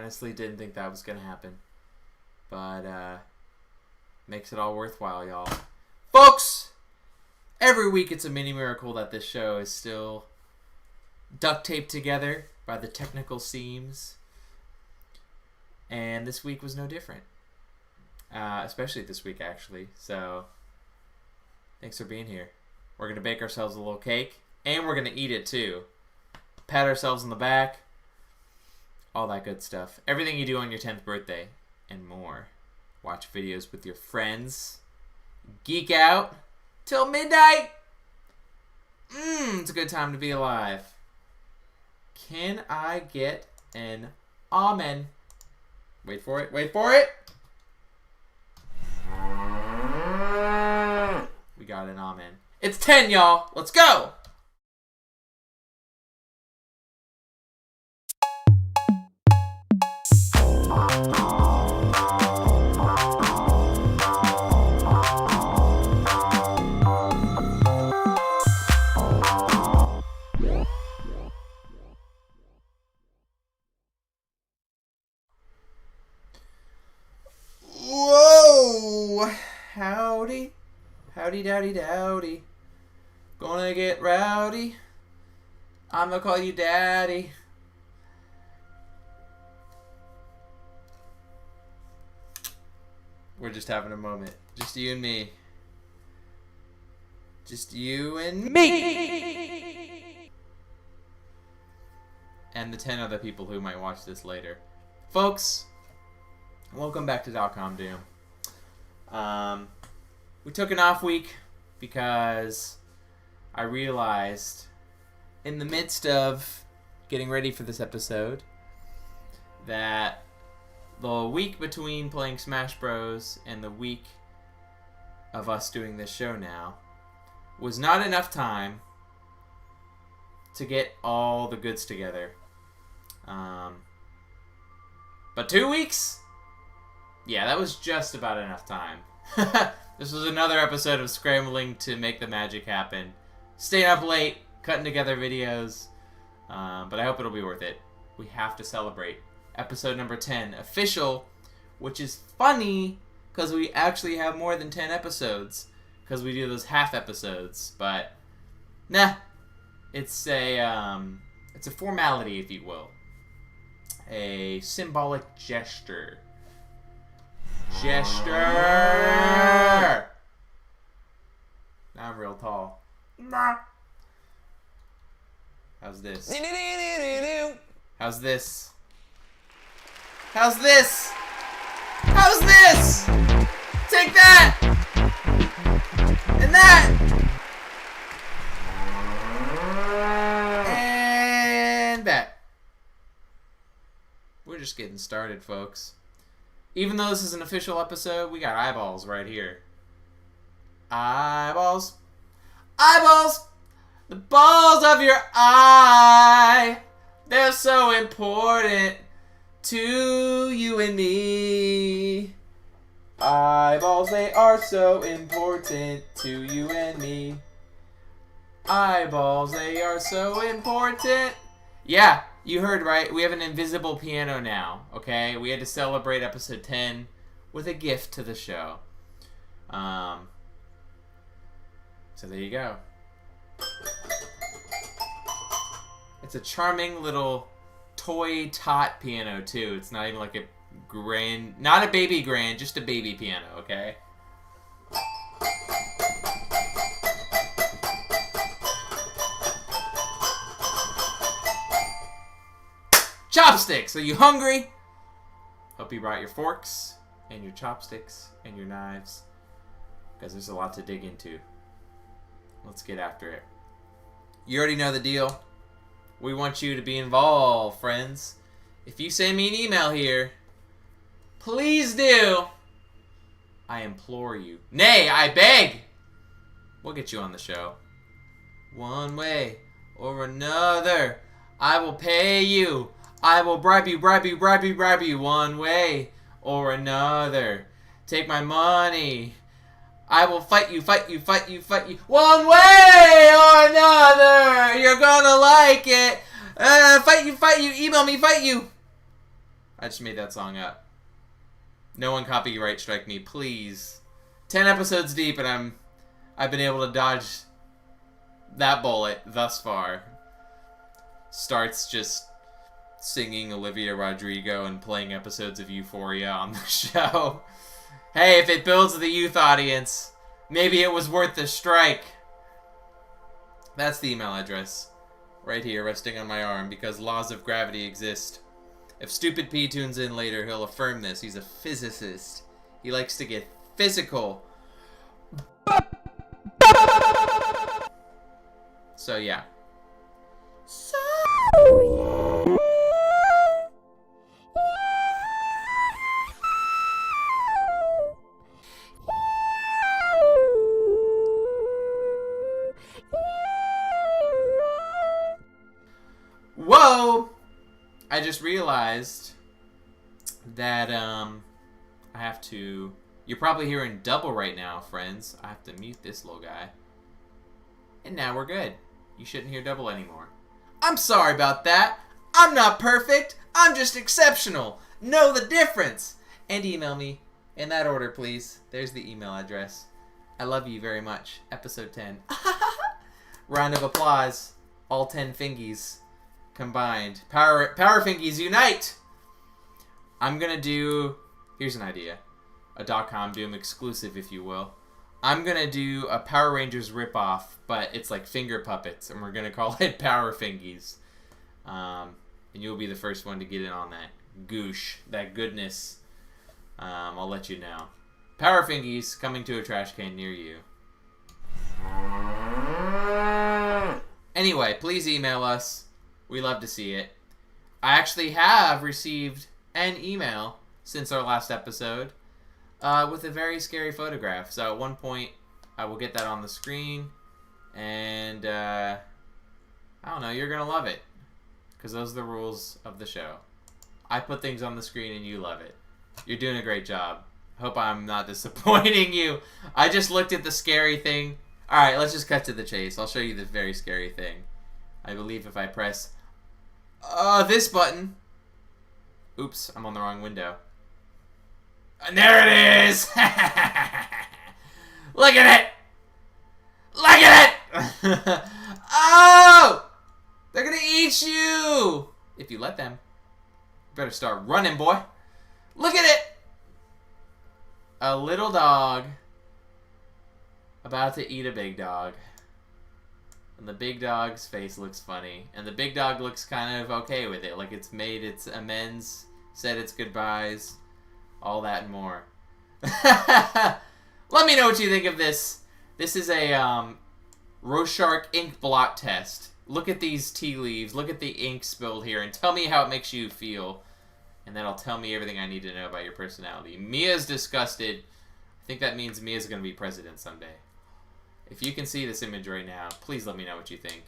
honestly didn't think that was going to happen. But, makes it all worthwhile, y'all. Folks, every week it's a mini miracle that this show is still duct taped together by the technical seams. And this week was no different. Especially this week, actually. So, thanks for being here. We're going to bake ourselves a little cake. And we're going to eat it, too. Pat ourselves on the back. All that good stuff. Everything you do on your 10th birthday. And more. Watch videos with your friends. Geek out. Till midnight. It's a good time to be alive. Can I get an amen? Wait for it. Wait for it. We got an amen. It's 10, y'all. Let's go. Whoa! Howdy. Howdy, dowdy, dowdy. Gonna get rowdy. I'm gonna call you daddy. We're just having a moment. Just you and me. Just you and me. And the 10 other people who might watch this later. Folks, welcome back to .com Doom. We took an off week because I realized in the midst of getting ready for this episode that the week between playing Smash Bros. And the week of us doing this show now was not enough time to get all the goods together. But 2 weeks? Yeah, that was just about enough time. This was another episode of scrambling to make the magic happen. Staying up late, cutting together videos. But I hope it'll be worth it. We have to celebrate. Episode number 10, official, which is funny because we actually have more than 10 episodes because we do those half episodes. But, nah, it's a formality, if you will. A symbolic gesture. Gesture! Now I'm real tall. How's this? How's this? How's this? How's this? Take that! And that! And that. We're just getting started, folks. Even though this is an official episode, we got eyeballs right here. Eyeballs. Eyeballs! The balls of your eye! They're so important to you and me. Eyeballs, they are so important to you and me. Eyeballs, they are so important. Yeah, you heard right. We have an invisible piano now, okay? We had to celebrate episode 10 with a gift to the show. So there you go. It's a charming little toy tot piano too. It's not even like a grand, not a baby grand, just a baby piano, okay? Chopsticks! Are you hungry? Hope you brought your forks and your chopsticks and your knives because there's a lot to dig into. Let's get after it. You already know the deal. We want you to be involved, friends. If you send me an email here, please do. I implore you. Nay, I beg. We'll get you on the show. One way or another, I will pay you. I will bribe you one way or another. Take my money. I will fight you. One way or another. You're gonna like it. Fight you. Email me, fight you. I just made that song up. No one copyright strike me, please. 10 episodes deep, and I've been able to dodge that bullet thus far. Starts just singing Olivia Rodrigo and playing episodes of Euphoria on the show. Hey, if it builds the youth audience, maybe it was worth the strike. That's the email address. Right here, resting on my arm, because laws of gravity exist. If Stupid P tunes in later, he'll affirm this. He's a physicist. He likes to get physical. So, yeah. Whoa! I just realized that I have to... You're probably hearing double right now, friends. I have to mute this little guy. And now we're good. You shouldn't hear double anymore. I'm sorry about that. I'm not perfect. I'm just exceptional. Know the difference. And email me in that order, please. There's the email address. I love you very much. Episode 10. Round of applause. All 10 fingies combined. Power fingies unite! I'm gonna do... Here's an idea. A .com Doom exclusive, if you will. I'm gonna do a Power Rangers ripoff, but it's like finger puppets, and we're gonna call it Power Fingies. And you'll be the first one to get in on that goosh, that goodness. I'll let you know. Power Fingies coming to a trash can near you. Anyway, please email us. We love to see it. I actually have received an email since our last episode with a very scary photograph. So at one point, I will get that on the screen. And, I don't know, you're going to love it. Because those are the rules of the show. I put things on the screen and you love it. You're doing a great job. Hope I'm not disappointing you. I just looked at the scary thing. Alright, let's just cut to the chase. I'll show you the very scary thing. I believe if I press this button. Oops, I'm on the wrong window. And there it is! Look at it! Look at it! Oh! They're gonna eat you! If you let them. You better start running, boy. Look at it! A little dog about to eat a big dog. And the big dog's face looks funny. And the big dog looks kind of okay with it. Like it's made its amends, said its goodbyes, all that and more. Let me know what you think of this. This is a Rorschach ink blot test. Look at these tea leaves. Look at the ink spilled here. And tell me how it makes you feel. And that'll tell me everything I need to know about your personality. Mia's disgusted. I think that means Mia's going to be president someday. If you can see this image right now, please let me know what you think.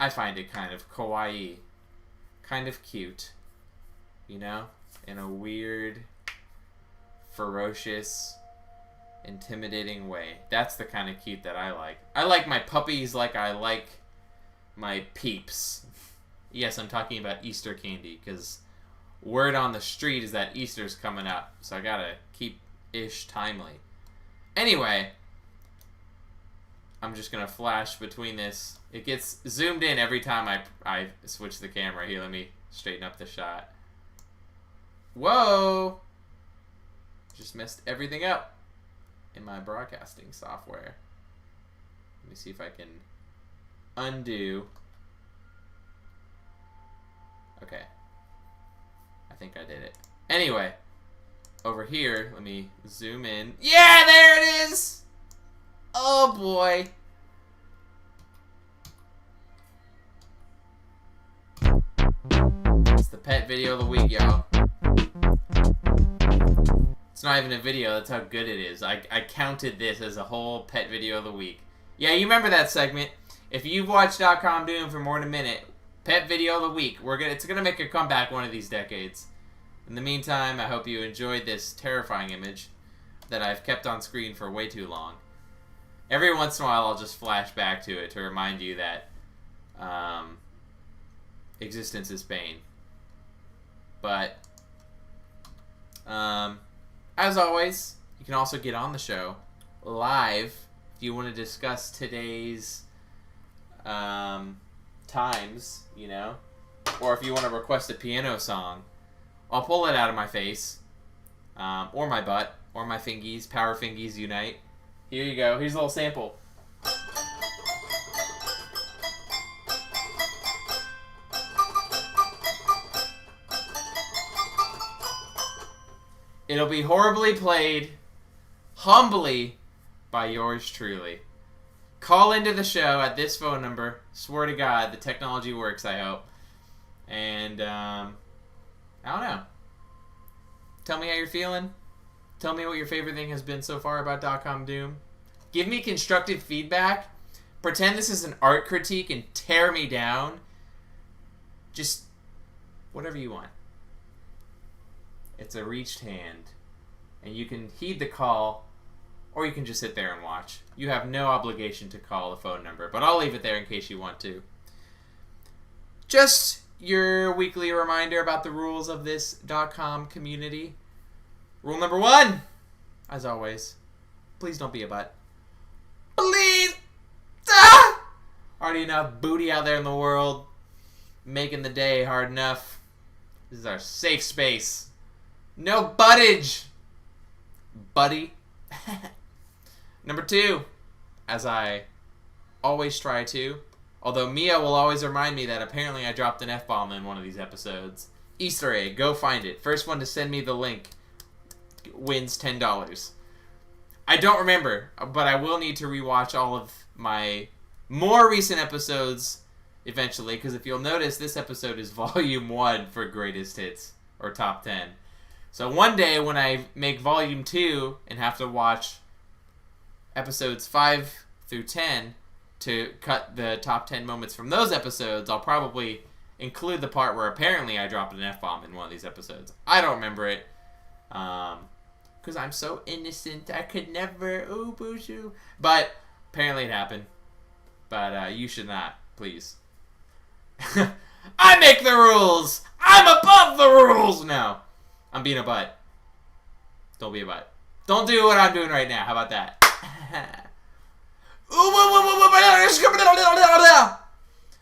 I find it kind of kawaii. Kind of cute. You know? In a weird, ferocious, intimidating way. That's the kind of cute that I like. I like my puppies like I like my peeps. Yes, I'm talking about Easter candy, because word on the street is that Easter's coming up, so I gotta keep ish timely. Anyway, I'm just gonna flash between this. It gets zoomed in every time I switch the camera. Here, let me straighten up the shot. Whoa! Just messed everything up in my broadcasting software. Let me see if I can undo. Okay. I think I did it. Anyway, over here, let me zoom in. Yeah, there it is! Oh boy. It's the pet video of the week, y'all. It's not even a video, that's how good it is. I counted this as a whole pet video of the week. Yeah, you remember that segment. If you've watched .com Doom for more than a minute, pet video of the week. It's gonna make a comeback one of these decades. In the meantime, I hope you enjoyed this terrifying image that I've kept on screen for way too long. Every once in a while, I'll just flash back to it to remind you that, existence is pain. But, as always, you can also get on the show live if you want to discuss today's times, you know, or if you want to request a piano song. I'll pull it out of my face, or my butt, or my fingies. Power fingies unite. Here you go. Here's a little sample. It'll be horribly played, humbly, by yours truly. Call into the show at this phone number. Swear to God, the technology works, I hope. And, I don't know. Tell me how you're feeling. Tell me what your favorite thing has been so far about .com Doom. Give me constructive feedback. Pretend this is an art critique and tear me down. Just whatever you want. It's a reached hand. And you can heed the call, or you can just sit there and watch. You have no obligation to call the phone number, but I'll leave it there in case you want to. Just your weekly reminder about the rules of this .com community. Rule number 1, as always, please don't be a butt. Please! Ah! Already enough booty out there in the world, making the day hard enough. This is our safe space. No buttage, buddy. Number 2, as I always try to, although Mia will always remind me that apparently I dropped an F-bomb in one of these episodes. Easter egg, go find it. First one to send me the link wins $10. I don't remember, but I will need to rewatch all of my more recent episodes eventually, because if you'll notice, this episode is volume 1 for greatest hits, or top 10. So one day when I make volume 2 and have to watch episodes 5 through 10 to cut the top 10 moments from those episodes, I'll probably include the part where apparently I dropped an F-bomb in one of these episodes. I don't remember it. Because I'm so innocent. I could never. Ooh, boo-shoo. But apparently it happened. But you should not, please. I make the rules! I'm above the rules! No. I'm being a butt. Don't be a butt. Don't do what I'm doing right now. How about that?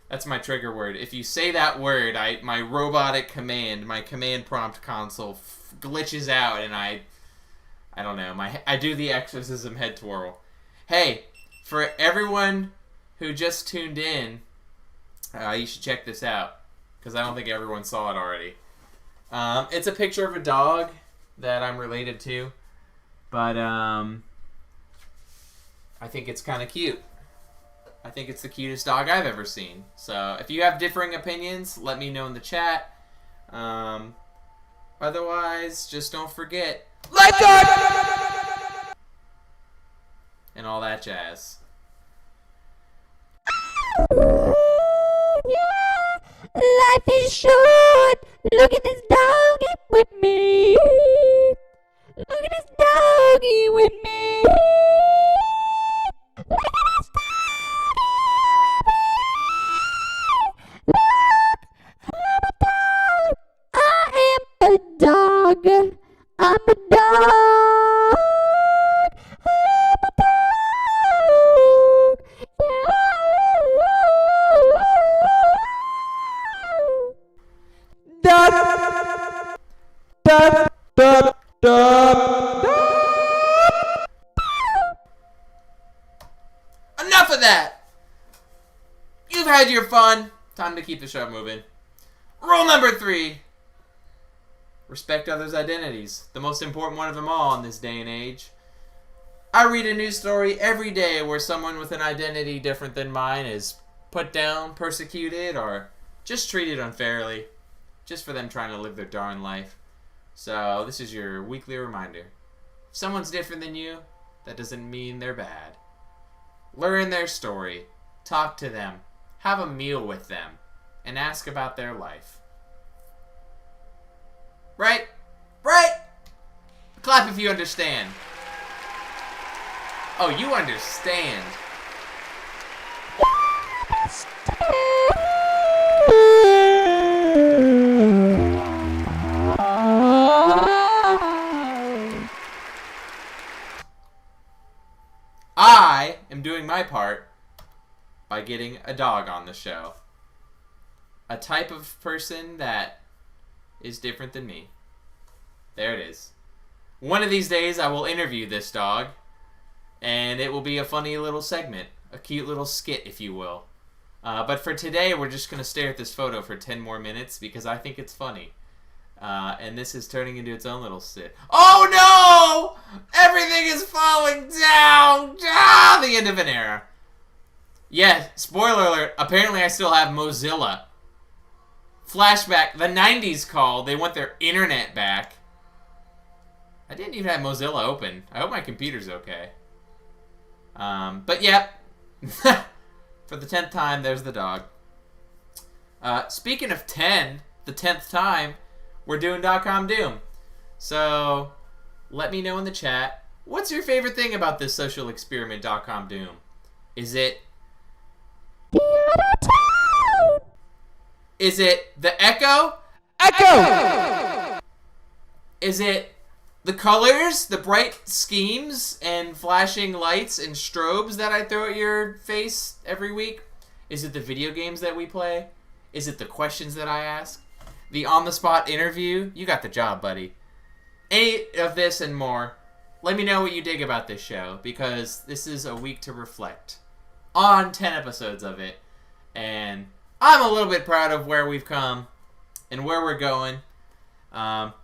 That's my trigger word. If you say that word, my robotic command, my command prompt console glitches out, and I don't know. I do the exorcism head twirl. Hey, for everyone who just tuned in, you should check this out, because I don't think everyone saw it already. It's a picture of a dog that I'm related to, but I think it's kind of cute. I think it's the cutest dog I've ever seen. So if you have differing opinions, let me know in the chat. Otherwise, just don't forget, lifeguard! And all that jazz. Yeah, life is short. Look at this doggy with me. Look at this doggy with me. Look at this doggy with me. Look, I'm a dog. I'm a dog. I'm a dog. Enough of that! You've had your fun. Time to keep the show moving. Rule number 3. Respect others' identities. The most important one of them all in this day and age. I read a news story every day where someone with an identity different than mine is put down, persecuted, or just treated unfairly. Just for them trying to live their darn life. So this is your weekly reminder. If someone's different than you, that doesn't mean they're bad. Learn their story. Talk to them. Have a meal with them. And ask about their life. Right? Right? Clap if you understand. Oh, you understand. I am doing my part by getting a dog on the show. A type of person that is different than me. There it is. One of these days I will interview this dog, and it will be a funny little segment. A cute little skit, if you will. But for today, we're just going to stare at this photo for 10 more minutes because I think it's funny. And this is turning into its own little sit. Oh no! Everything is falling down! Ah, the end of an era. Yeah, spoiler alert. Apparently I still have Mozilla. Flashback. The 90s called. They want their internet back. I didn't even have Mozilla open. I hope my computer's okay. But yeah. For the 10th time, there's the dog. Speaking of 10, the 10th time, we're doing .com Doom. So, let me know in the chat, what's your favorite thing about this social experiment, .com Doom? Is it... The Auto-Tune! Is it the echo? Echo! Is it the colors, the bright schemes, and flashing lights and strobes that I throw at your face every week? Is it the video games that we play? Is it the questions that I ask? The on-the-spot interview? You got the job, buddy. Any of this and more, let me know what you dig about this show, because this is a week to reflect on 10 episodes of it. And I'm a little bit proud of where we've come and where we're going.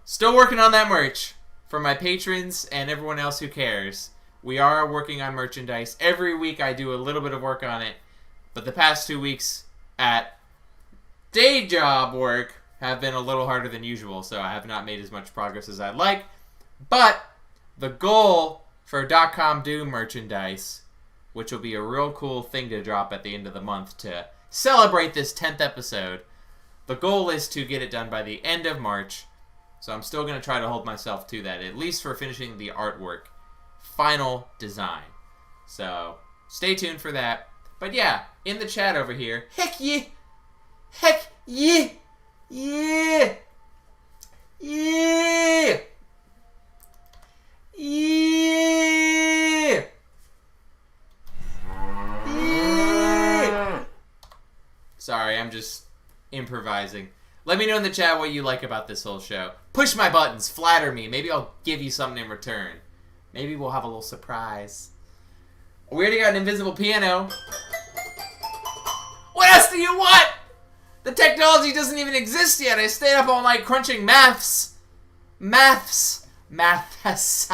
Still working on that merch for my patrons and everyone else who cares. We are working on merchandise. Every week I do a little bit of work on it. But the past 2 weeks at day job work have been a little harder than usual, so I have not made as much progress as I'd like. But the goal for .com Doom merchandise, which will be a real cool thing to drop at the end of the month to celebrate this 10th episode, the goal is to get it done by the end of March. So I'm still going to try to hold myself to that, at least for finishing the artwork. Final design. So stay tuned for that. But yeah, in the chat over here, heck yeah! Heck yeah! Yeah! Yeah! Yeah! Yeah! Sorry, I'm just improvising. Let me know in the chat what you like about this whole show. Push my buttons, flatter me. Maybe I'll give you something in return. Maybe we'll have a little surprise. We already got an invisible piano. What else do you want? The technology doesn't even exist yet. I stayed up all night crunching maths. Maths. Maths.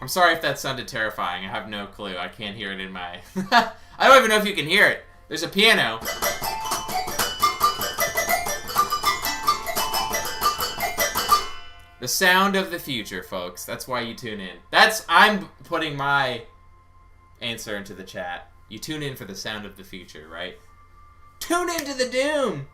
I'm sorry if that sounded terrifying. I have no clue. I can't hear it in my... I don't even know if you can hear it. There's a piano. The sound of the future, folks. That's why you tune in. I'm putting my answer into the chat. You tune in for the sound of the future, right? Tune into the Doom!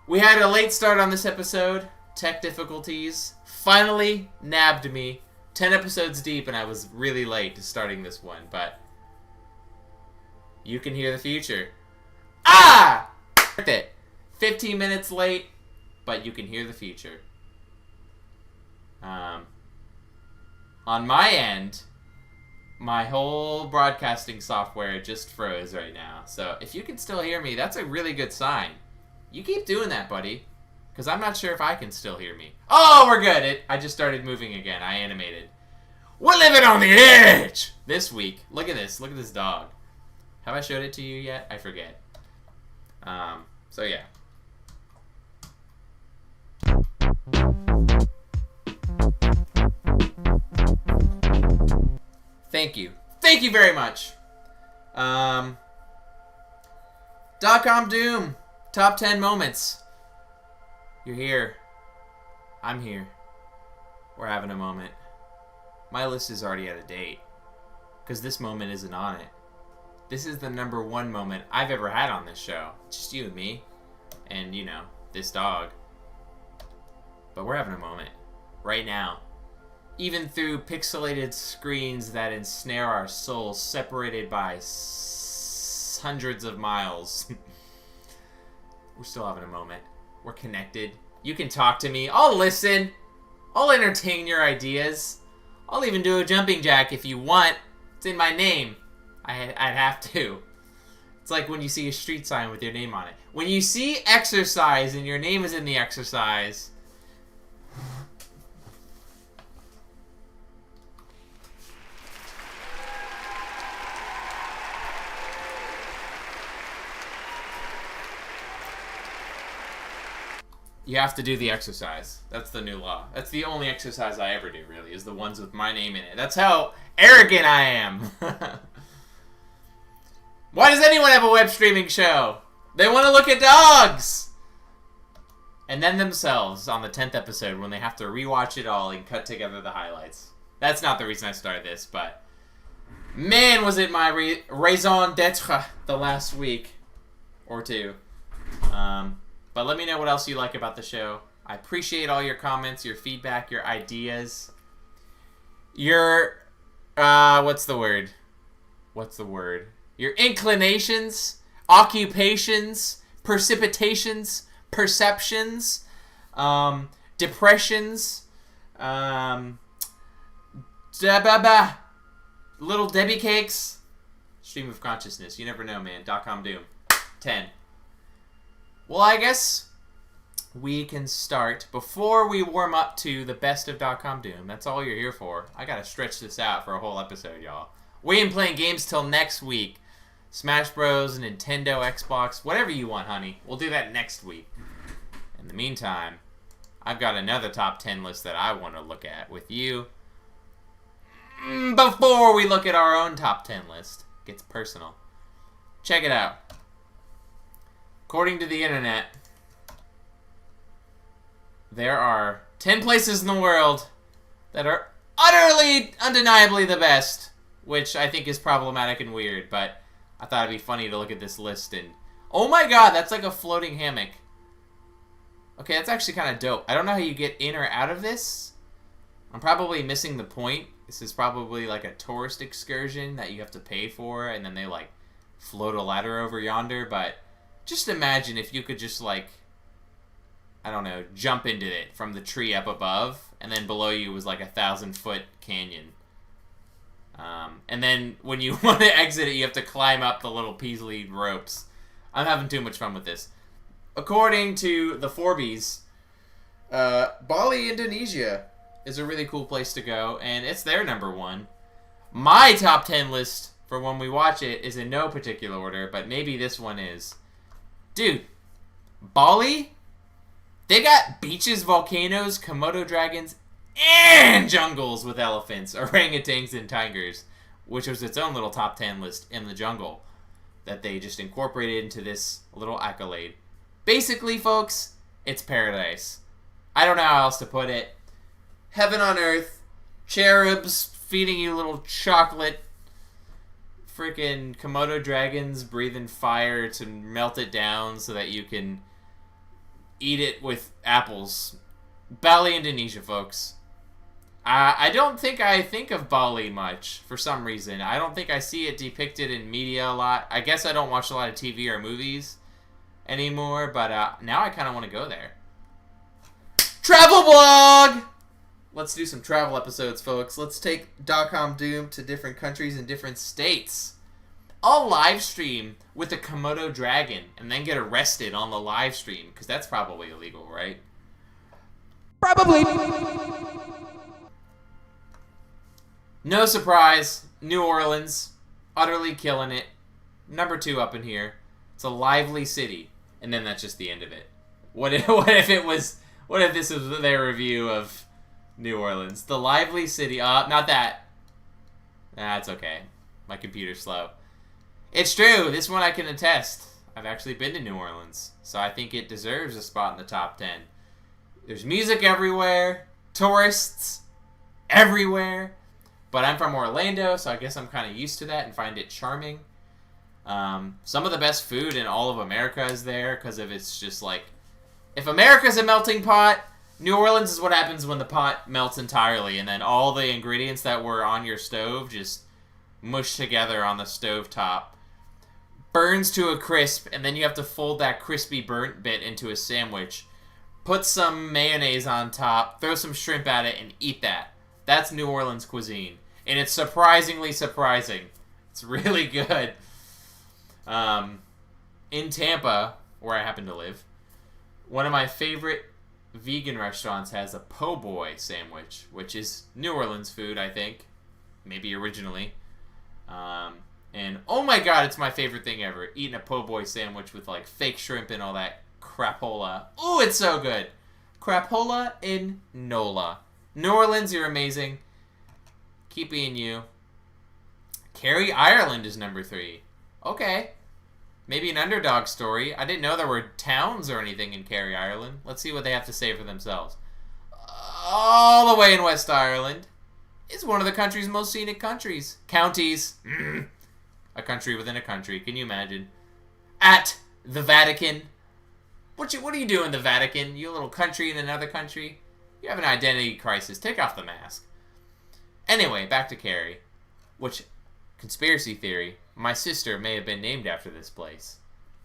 We had a late start on this episode. Tech difficulties finally nabbed me. 10 episodes deep, and I was really late to starting this one, but you can hear the future. Ah! Worth it. 15 minutes late, but you can hear the future. On my end, my whole broadcasting software just froze right now. So if you can still hear me, that's a really good sign. You keep doing that, buddy, because I'm not sure if I can still hear me. Oh, we're good. I just started moving again. I animated. We're living on the edge this week. Look at this. Look at this dog. Have I showed it to you yet? I forget. So yeah. Thank you. Thank you very much. .com Doom. Top 10 moments. You're here. I'm here. We're having a moment. My list is already out of date. Because this moment isn't on it. This is the #1 moment I've ever had on this show. Just you and me. And, you know, this dog. But we're having a moment. Right now. even through pixelated screens that ensnare our souls, separated by hundreds of miles. We're still having a moment. We're connected. You can talk to me. I'll listen. I'll entertain your ideas. I'll even do a jumping jack if you want. It's in my name. I'd have to. It's like when you see a street sign with your name on it. When you see exercise and your name is in the exercise... You have to do the exercise. That's the new law. That's the only exercise I ever do, really, is the ones with my name in it. That's how arrogant I am. Why does anyone have a web streaming show? They want to look at dogs! And then themselves on the 10th episode when they have to rewatch it all and cut together the highlights. That's not the reason I started this, but... Man, was it my raison d'etre the last week. Or two. But let me know what else you like about the show. I appreciate all your comments, your feedback, your ideas. Your, what's the word? Your inclinations, occupations, precipitations, perceptions, depressions, little Debbie cakes, stream of consciousness. You never know, man. .com doom. 10. Well, I guess we can start before we warm up to the best of .com Doom. That's all you're here for. I gotta stretch this out for a whole episode, y'all. We ain't playing games till next week. Smash Bros, Nintendo, Xbox, whatever you want, honey. We'll do that next week. In the meantime, I've got another top 10 list that I want to look at with you. Before we look at our own top 10 list. Gets personal. Check it out. According to the internet, there are 10 places in the world that are utterly, undeniably the best, which I think is problematic and weird, but I thought it'd be funny to look at this list and... Oh my god, that's like a floating hammock. Okay, that's actually kind of dope. I don't know how you get in or out of this. I'm probably missing the point. This is probably like a tourist excursion that you have to pay for, and then they like float a ladder over yonder, but... Just imagine if you could just, like, I don't know, jump into it from the tree up above, and then below you was, like, 1,000-foot canyon. And then when you want to exit it, you have to climb up the little Peasley ropes. I'm having too much fun with this. According to the Forbies, Bali, Indonesia is a really cool place to go, and it's their number one. My top 10 list for when we watch it is in no particular order, but maybe this one is... Dude, Bali, they got beaches, volcanoes, Komodo dragons, and jungles with elephants, orangutans, and tigers, which was its own little top 10 list in the jungle that they just incorporated into this little accolade. Basically, folks, it's paradise. I don't know how else to put it. Heaven on earth, cherubs feeding you little chocolate, freaking Komodo dragons breathing fire to melt it down so that you can eat it with apples. Bali, Indonesia, folks. I don't think I think of Bali much for some reason. I don't think I see it depicted in media a lot. I guess I don't watch a lot of TV or movies anymore, but now I kind of want to go there. Travel blog! Let's do some travel episodes, folks. Let's take .com Doom to different countries and different states. I'll live stream with a Komodo dragon and then get arrested on the live stream, because that's probably illegal, right? Probably. No surprise, New Orleans, utterly killing it. Number 2 up in here. It's a lively city, and then that's just the end of it. What if this was their review of New Orleans? The lively city. Not that. That's okay. My computer's slow. It's true. This one I can attest. I've actually been to New Orleans, so I think it deserves a spot in the top 10. There's music everywhere, tourists everywhere, but I'm from Orlando, so I guess I'm kind of used to that and find it charming. Some of the best food in all of America is there because of it's just like, if America's a melting pot, New Orleans is what happens when the pot melts entirely, and then all the ingredients that were on your stove just mush together on the stove top. Burns to a crisp, and then you have to fold that crispy burnt bit into a sandwich. Put some mayonnaise on top, throw some shrimp at it, and eat that. That's New Orleans cuisine. And it's surprisingly surprising. It's really good. In Tampa, where I happen to live, one of my favorite vegan restaurants has a po' boy sandwich, which is New Orleans food, I think. Maybe originally. And oh my god, it's my favorite thing ever. Eating a po' boy sandwich with like fake shrimp and all that crapola. Ooh, it's so good. Crapola in Nola. New Orleans, you're amazing. Keep being you. Cary, Ireland is number 3. Okay. Maybe an underdog story. I didn't know there were towns or anything in Cary, Ireland. Let's see what they have to say for themselves. All the way in West Ireland is one of the country's most scenic countries. Counties. A country within a country. Can you imagine? At the Vatican. What are you doing, the Vatican? You a little country in another country? You have an identity crisis. Take off the mask. Anyway, back to Cary. Which, conspiracy theory, my sister may have been named after this place.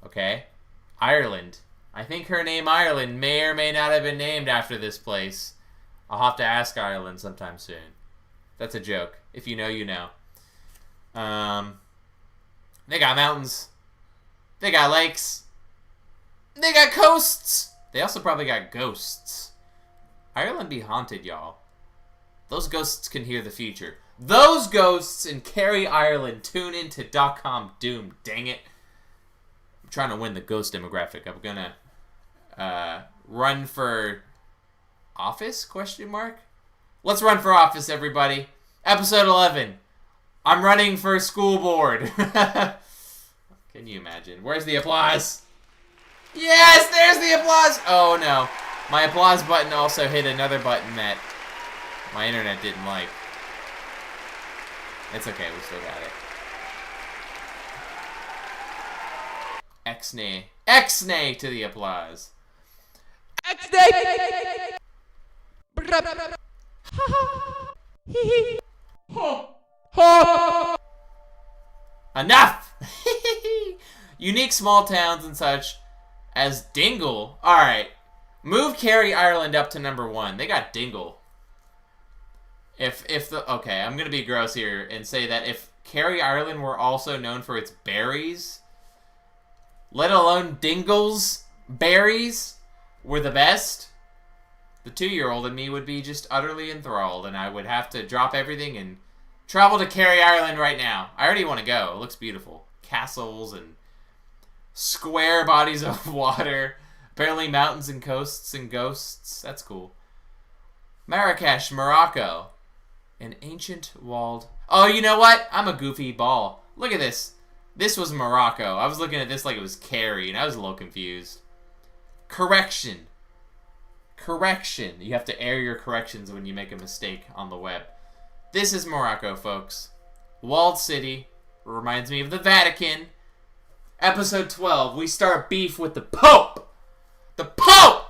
Okay? Ireland. I think her name Ireland may or may not have been named after this place. I'll have to ask Ireland sometime soon. That's a joke. If you know, you know. They got mountains. They got lakes. They got coasts. They also probably got ghosts. Ireland be haunted, y'all. Those ghosts can hear the future. Those ghosts in Cary, Ireland tune into .com Doom. Dang it. I'm trying to win the ghost demographic. I'm gonna run for office? Question mark. Let's run for office, everybody. Episode 11. I'm running for school board. Can you imagine? Where's the applause? Yes, there's the applause. Oh no. My applause button also hit another button that my internet didn't like. It's okay, we still got it. X-nay. X-nay to the applause. X-nay! Enough! Unique small towns and such as Dingle. Alright. Move Cary, Ireland up to number 1. They got Dingle. Okay, I'm gonna be gross here and say that if Cary, Ireland were also known for its berries, let alone Dingle's berries were the best, the 2-year-old in me would be just utterly enthralled, and I would have to drop everything and travel to Cary, Ireland right now. I already want to go. It looks beautiful. Castles and square bodies of water. Apparently mountains and coasts and ghosts. That's cool. Marrakesh, Morocco. An ancient walled... Oh, you know what? I'm a goofy ball. Look at this. This was Morocco. I was looking at this like it was Cary, and I was a little confused. Correction. Correction. You have to air your corrections when you make a mistake on the web. This is Morocco, folks. Walled city. Reminds me of the Vatican. Episode 12. We start beef with the Pope. The Pope!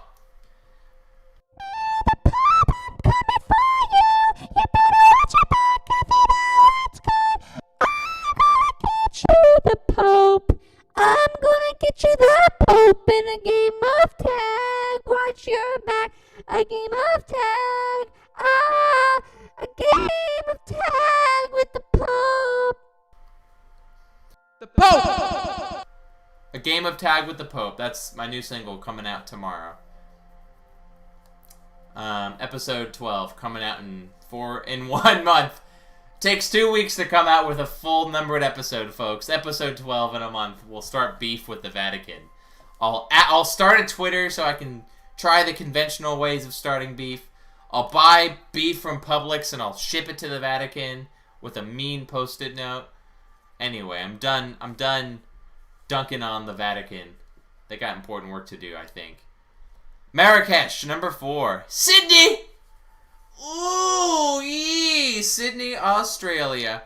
The Pope. I'm gonna get you the Pope in a game of tag. Watch your back. A game of tag. A game of tag with the Pope. The Pope! A game of tag with the Pope. That's my new single coming out tomorrow. Episode 12 coming out in 1 month. Takes 2 weeks to come out with a full numbered episode, folks. Episode 12 in a month. We'll start beef with the Vatican. I'll start a Twitter so I can try the conventional ways of starting beef. I'll buy beef from Publix and I'll ship it to the Vatican with a mean post-it note. Anyway, I'm done dunking on the Vatican. They got important work to do, I think. Marrakesh, number 4. Sydney! Ooh, yee! Sydney, Australia.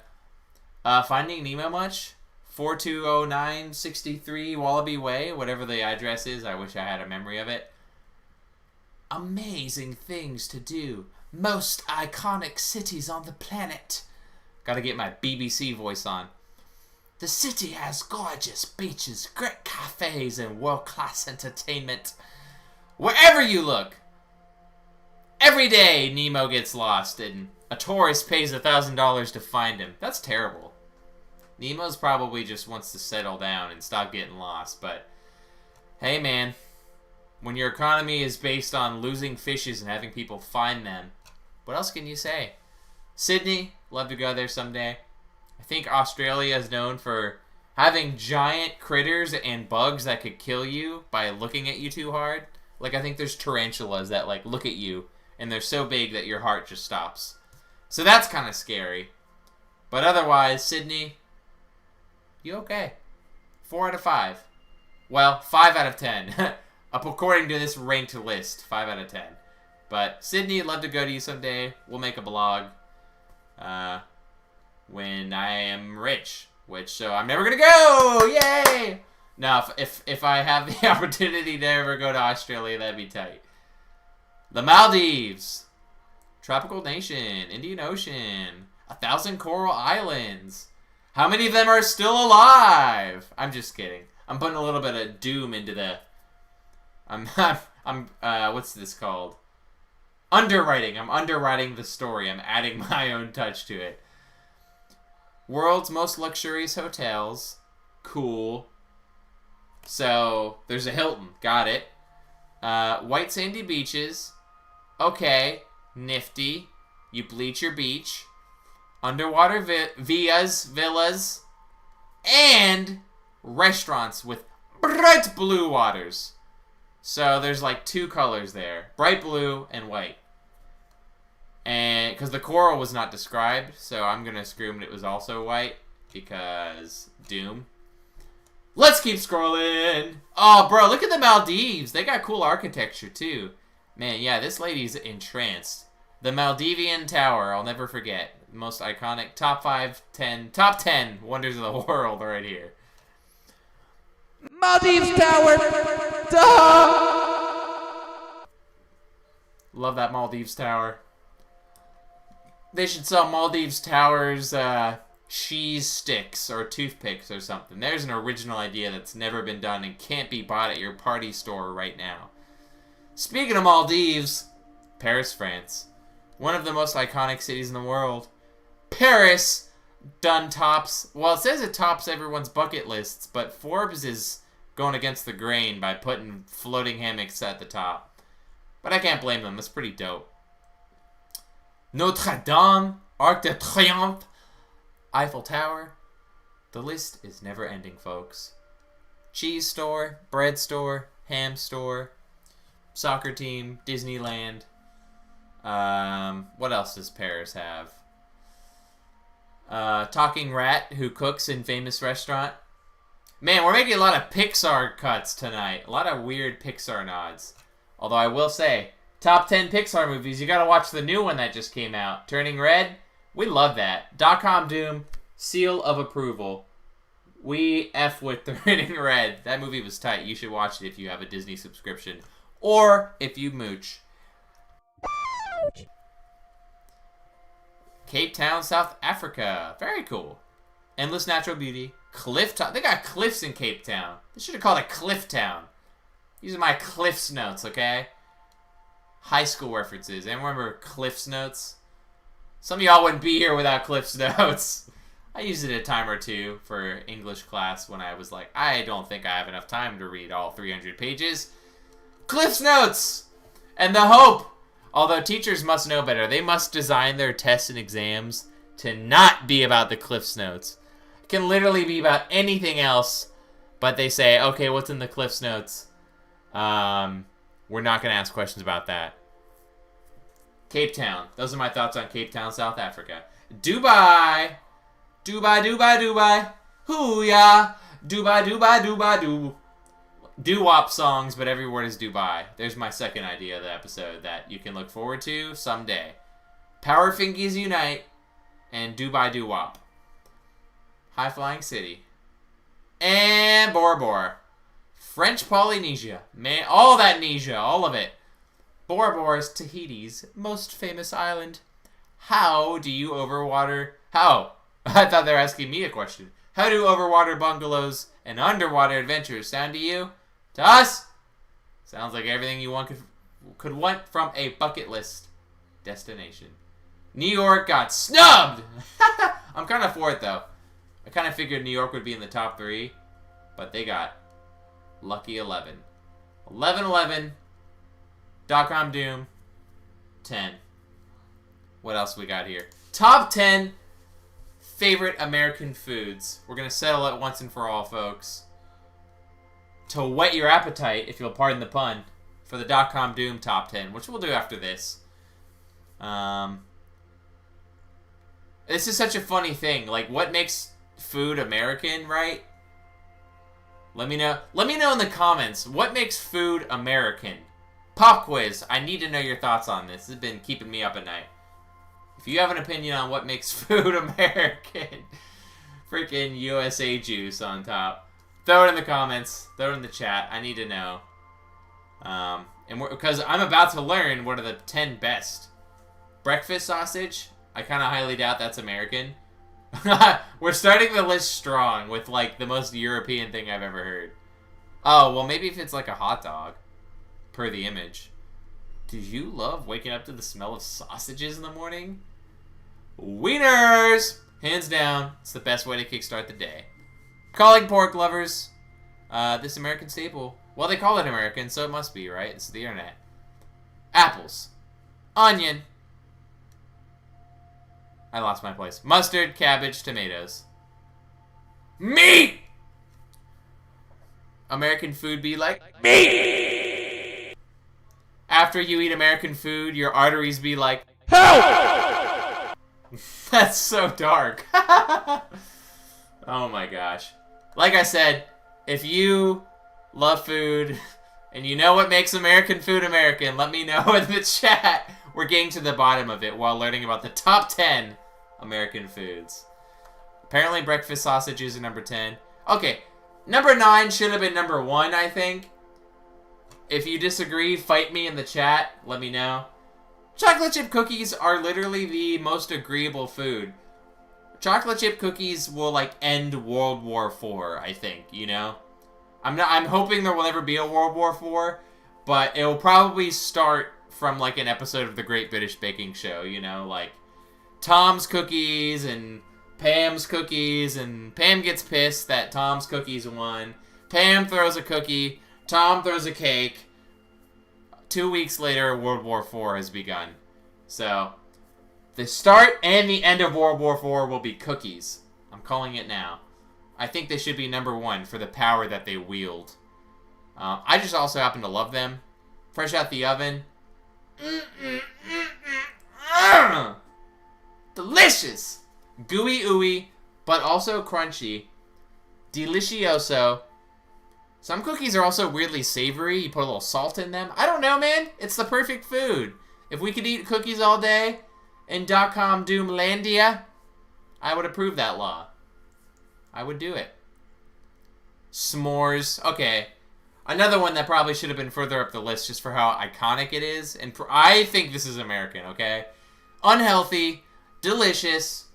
Finding Nemo much? 420963 Wallaby Way, whatever the address is. I wish I had a memory of it. amazing things to do. Most iconic cities on the planet. Gotta get my BBC voice on. The city has gorgeous beaches, great cafes, and world-class entertainment. Wherever you look, every day Nemo gets lost and a tourist pays $1,000 to find him. That's terrible. Nemo's probably just wants to settle down and stop getting lost, but hey man, when your economy is based on losing fishes and having people find them, what else can you say? Sydney, love to go there someday. I think Australia is known for having giant critters and bugs that could kill you by looking at you too hard. Like, I think there's tarantulas that, like, look at you, and they're so big that your heart just stops. So that's kind of scary. But otherwise, Sydney, you okay. 4 out of 5. Well, 5 out of 10. According to this ranked list, 5 out of 10. But Sydney, I'd love to go to you someday. We'll make a blog. When I am rich, so I'm never gonna go. Yay! No, if I have the opportunity to ever go to Australia, that'd be tight. The Maldives, tropical nation, Indian Ocean, 1,000 coral islands. How many of them are still alive? I'm just kidding. I'm putting a little bit of doom into the. I'm what's this called? Underwriting. I'm underwriting the story. I'm adding my own touch to it. World's most luxurious hotels. Cool. So, there's a Hilton. Got it. White sandy beaches. Okay. Nifty. You bleach your beach. Underwater villas. And restaurants with bright blue waters. So, there's like 2 colors there. Bright blue and white. And because the coral was not described, so I'm going to assume it was also white, because doom. Let's keep scrolling. Oh, bro, look at the Maldives. They got cool architecture, too. Man, yeah, this lady's entranced. The Maldivian Tower, I'll never forget. Most iconic, top 10 wonders of the world right here. Maldives Tower! Duh! Love that Maldives Tower. They should sell Maldives Towers cheese sticks or toothpicks or something. There's an original idea that's never been done and can't be bought at your party store right now. Speaking of Maldives, Paris, France. One of the most iconic cities in the world. Paris done tops. Well, it says it tops everyone's bucket lists, but Forbes is going against the grain by putting floating hammocks at the top. But I can't blame them. It's pretty dope. Notre Dame, Arc de Triomphe, Eiffel Tower. The list is never ending, folks. Cheese store, bread store, ham store, soccer team, Disneyland. What else does Paris have? Talking rat who cooks in famous restaurant. Man, we're making a lot of Pixar cuts tonight. A lot of weird Pixar nods. Although I will say, top 10 Pixar movies, you gotta watch the new one that just came out. Turning Red. We love that. .com Doom, seal of approval. We F with Turning Red. That movie was tight. You should watch it if you have a Disney subscription. Or if you mooch. Cape Town, South Africa. Very cool. Endless natural beauty. Cliff top. They got cliffs in Cape Town. They should have called it Cliff Town. These are my Cliffs notes, okay? High school references. Anyone remember Cliffs notes? Some of y'all wouldn't be here without Cliffs notes. I used it a time or two for English class when I was like, I don't think I have enough time to read all 300 pages. Cliffs notes! And the hope. Although teachers must know better. They must design their tests and exams to not be about the Cliffs notes. It can literally be about anything else, but they say, okay, what's in the Cliffs notes? We're not going to ask questions about that. Cape Town. Those are my thoughts on Cape Town, South Africa. Dubai. Dubai, Dubai, Dubai. Hoo-yah. Dubai, Dubai, Dubai, doo. Doo-wop songs, but every word is Dubai. There's my second idea of the episode that you can look forward to someday. Power Fingies Unite and Dubai Doo-wop. High Flying City. And Bora Bora. French Polynesia. Man, all that Nesia, all of it. Bora Bora is Tahiti's most famous island. How do you overwater... How? I thought they were asking me a question. How do overwater bungalows and underwater adventures sound to you? To us? Sounds like everything you could want from a bucket list destination. New York got snubbed! I'm kind of for it, though. I kind of figured New York would be in the top 3, but they got lucky 11. 11-11. .com Doom. 10. What else we got here? Top 10 favorite American foods. We're going to settle it once and for all, folks. To whet your appetite, if you'll pardon the pun, for the .com Doom top 10, which we'll do after this. This is such a funny thing. Like, what makes food American, right? Let me know. Let me know in the comments. What makes food American? Pop quiz. I need to know your thoughts on this. This has been keeping me up at night. If you have an opinion on what makes food American, freaking USA juice on top. Throw it in the comments. Throw it in the chat. I need to know. Because I'm about to learn what are the 10 best. Breakfast sausage. I kind of highly doubt that's American. We're starting the list strong with, like, the most European thing I've ever heard. Oh, well, maybe if it's like a hot dog. Per the image. Do you love waking up to the smell of sausages in the morning? Wieners! Hands down, it's the best way to kickstart the day. Calling pork lovers. This American staple. Well, they call it American, so it must be, right? It's the internet. Apples. Onion. I lost my place. Mustard, cabbage, tomatoes. Meat! American food be like meat! After you eat American food, your arteries be like help! That's so dark. Oh my gosh. Like I said, if you love food and you know what makes American food American, let me know in the chat. We're getting to the bottom of it while learning about the top 10 American foods. Apparently breakfast sausages are number 10. Okay, number 9 should have been number 1, I think. If you disagree, fight me in the chat. Let me know. Chocolate chip cookies are literally the most agreeable food. Chocolate chip cookies will, like, end World War IV, I think, you know? I'm hoping there will never be a World War IV, but it will probably start from, like, an episode of The Great British Baking Show, you know? Like, Tom's cookies and Pam's cookies, and Pam gets pissed that Tom's cookies won. Pam throws a cookie. Tom throws a cake. 2 weeks later, World War IV has begun. So, the start and the end of World War IV will be cookies. I'm calling it now. I think they should be number 1 for the power that they wield. I just also happen to love them. Fresh out the oven. Delicious! Gooey ooey, but also crunchy. Delicioso. Some cookies are also weirdly savory. You put a little salt in them. I don't know, man. It's the perfect food. If we could eat cookies all day in .com Doomlandia, I would approve that law. I would do it. S'mores. Okay. Another one that probably should have been further up the list just for how iconic it is. And I think this is American, okay? Unhealthy. Delicious.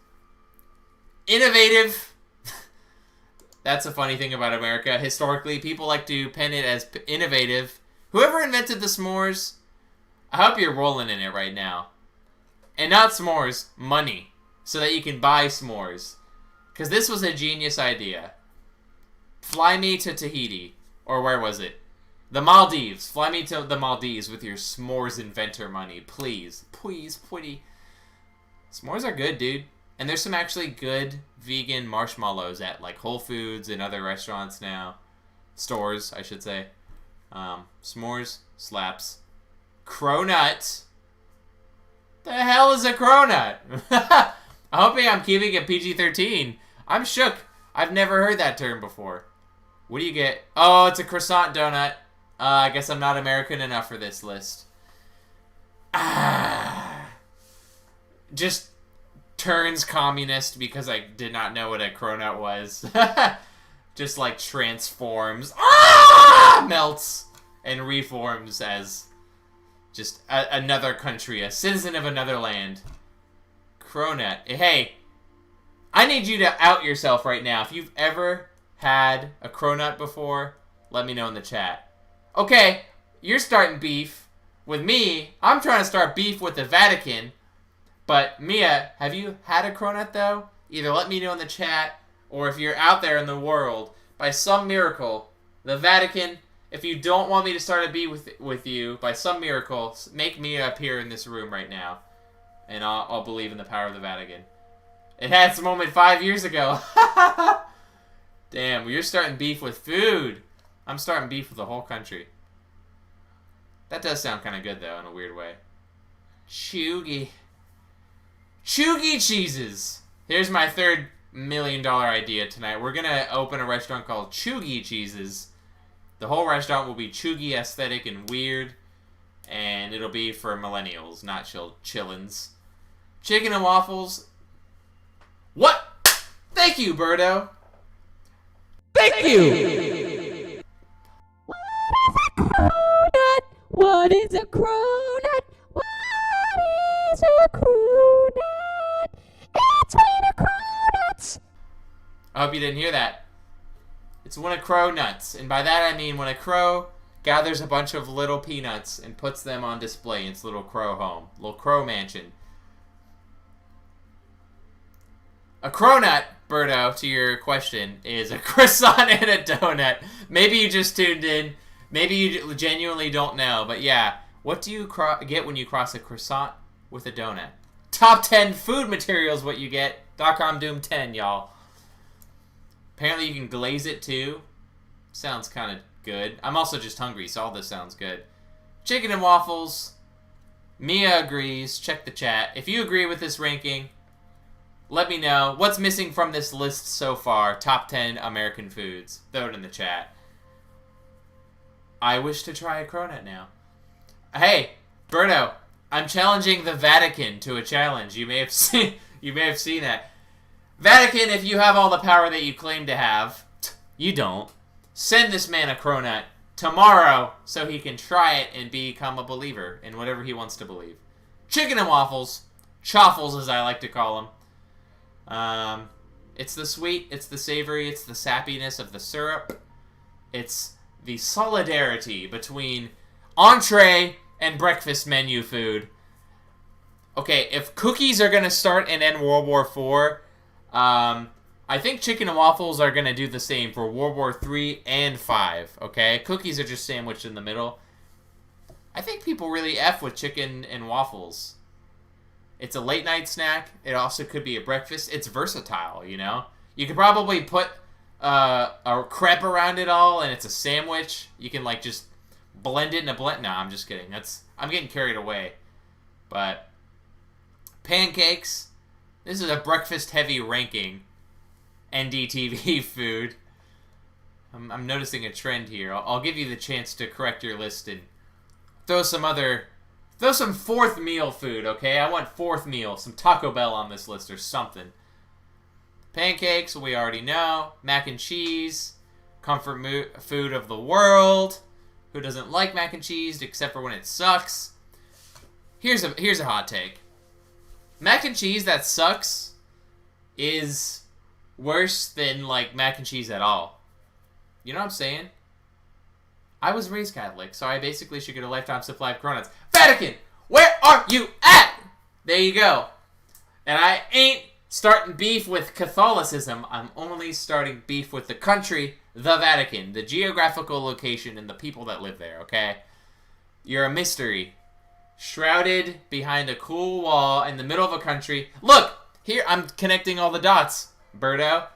Innovative. That's a funny thing about America. Historically, people like to pen it as innovative. Whoever invented the s'mores, I hope you're rolling in it right now. And not s'mores, money. So that you can buy s'mores. Because this was a genius idea. Fly me to Tahiti. Or where was it? The Maldives. Fly me to the Maldives with your s'mores inventor money. Please. Please, pretty. S'mores are good, dude. And there's some actually good vegan marshmallows at, like, Whole Foods and other restaurants now. Stores, I should say. S'mores slaps. Cronut. The hell is a cronut? I'm hoping I'm keeping it PG-13. I'm shook. I've never heard that term before. What do you get? Oh, it's a croissant donut. I guess I'm not American enough for this list. Just turns communist because I did not know what a cronut was. Just like transforms. Melts and reforms as Just another country, a citizen of another land. Cronut. Hey, I need you to out yourself right now. If you've ever had a cronut before, let me know in the chat. Okay, you're starting beef with me. I'm trying to start beef with the Vatican. But Mia, have you had a cronut though? Either let me know in the chat, or if you're out there in the world, by some miracle, the Vatican, if you don't want me to start a beef with you, by some miracle, make Mia appear in this room right now. And I'll believe in the power of the Vatican. It had its moment 5 years ago. Damn, you're starting beef with food. I'm starting beef with the whole country. That does sound kind of good, though, in a weird way. Chuggy. Chuggy cheeses. Here's my $3 million idea tonight. We're going to open a restaurant called Chuggy Cheeses. The whole restaurant will be chuggy aesthetic and weird. And it'll be for millennials, not chillins. Chicken and waffles. What? Thank you, Birdo. Thank you! What is a cronut? What is a cronut? It's when a cronut. I hope you didn't hear that. It's when a crow nuts. And by that I mean when a crow gathers a bunch of little peanuts and puts them on display in its little crow home. Little crow mansion. A cronut, Birdo, to your question, is a croissant and a donut. Maybe you just tuned in. Maybe you genuinely don't know. But yeah, what do you get when you cross a croissant with a donut? Top 10 food materials what you get. .com Doom 10, y'all. Apparently you can glaze it too. Sounds kind of good. I'm also just hungry, so all this sounds good. Chicken and waffles. Mia agrees. Check the chat. If you agree with this ranking, let me know. What's missing from this list so far? Top 10 American foods. Throw it in the chat. I wish to try a cronut now. Hey, Berto, I'm challenging the Vatican to a challenge. You may have seen that. Vatican, if you have all the power that you claim to have, you don't. Send this man a cronut tomorrow so he can try it and become a believer in whatever he wants to believe. Chicken and waffles. Chaffles, as I like to call them. It's the sweet, it's the savory, it's the sappiness of the syrup. It's the solidarity between entree and breakfast menu food. Okay, if cookies are going to start and end World War IV, I think chicken and waffles are going to do the same for World War III and V, okay? Cookies are just sandwiched in the middle. I think people really F with chicken and waffles. It's a late night snack. It also could be a breakfast. It's versatile, you know? You could probably put a crepe around it all, and it's a sandwich. You can, like, just blend it in a blend. No, I'm just kidding. I'm getting carried away. But pancakes. This is a breakfast-heavy ranking. NDTV food. I'm noticing a trend here. I'll give you the chance to correct your list and throw some fourth meal food, okay? I want fourth meal. Some Taco Bell on this list or something. Pancakes, we already know. Mac and cheese. Comfort food of the world. Who doesn't like mac and cheese except for when it sucks? Here's a hot take. Mac and cheese that sucks is worse than, like, mac and cheese at all. You know what I'm saying? I was raised Catholic, so I basically should get a lifetime supply of cronuts. Vatican, where are you at? There you go. And I ain't starting beef with Catholicism. I'm only starting beef with the country, the Vatican, the geographical location, and the people that live there, okay? You're a mystery. Shrouded behind a cool wall in the middle of a country. Look! Here, I'm connecting all the dots, Birdo.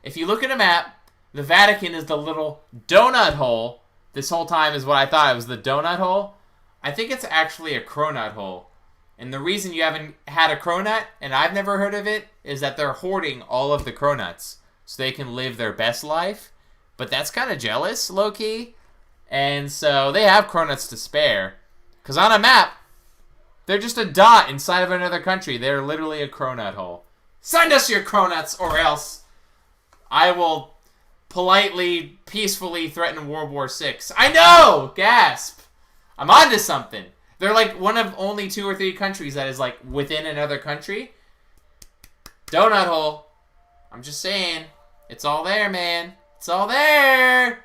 If you look at a map, the Vatican is the little donut hole. This whole time is what I thought. It was the donut hole. I think it's actually a cronut hole. And the reason you haven't had a cronut, and I've never heard of it, is that they're hoarding all of the cronuts so they can live their best life. But that's kind of jealous, low-key. And so they have cronuts to spare. Because on a map, they're just a dot inside of another country. They're literally a cronut hole. Send us your cronuts, or else I will politely, peacefully threaten World War VI. I know! Gasp! I'm onto something. They're like one of only 2 or 3 countries that is like within another country. Donut hole. I'm just saying. It's all there, man. It's all there.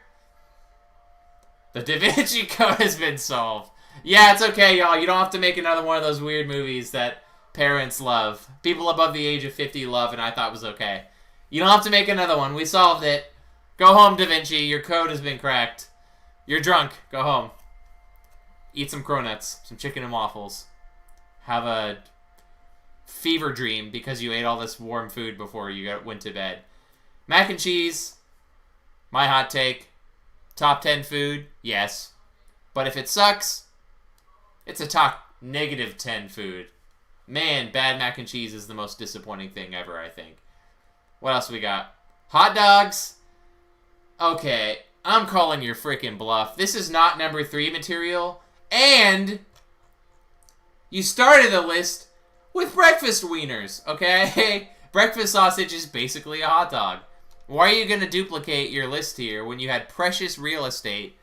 The Da Vinci Code has been solved. Yeah, it's okay, y'all. You don't have to make another one of those weird movies that parents love. People above the age of 50 love, and I thought was okay. You don't have to make another one. We solved it. Go home, Da Vinci. Your code has been cracked. You're drunk. Go home. Eat some cronuts, some chicken and waffles. Have a fever dream because you ate all this warm food before you went to bed. Mac and cheese. My hot take. Top 10 food? Yes. But if it sucks, it's a top -10 food. Man, bad mac and cheese is the most disappointing thing ever, I think. What else we got? Hot dogs. Okay, I'm calling your freaking bluff. This is not number 3 material. And you started the list with breakfast wieners, okay? Breakfast sausage is basically a hot dog. Why are you going to duplicate your list here when you had precious real estate?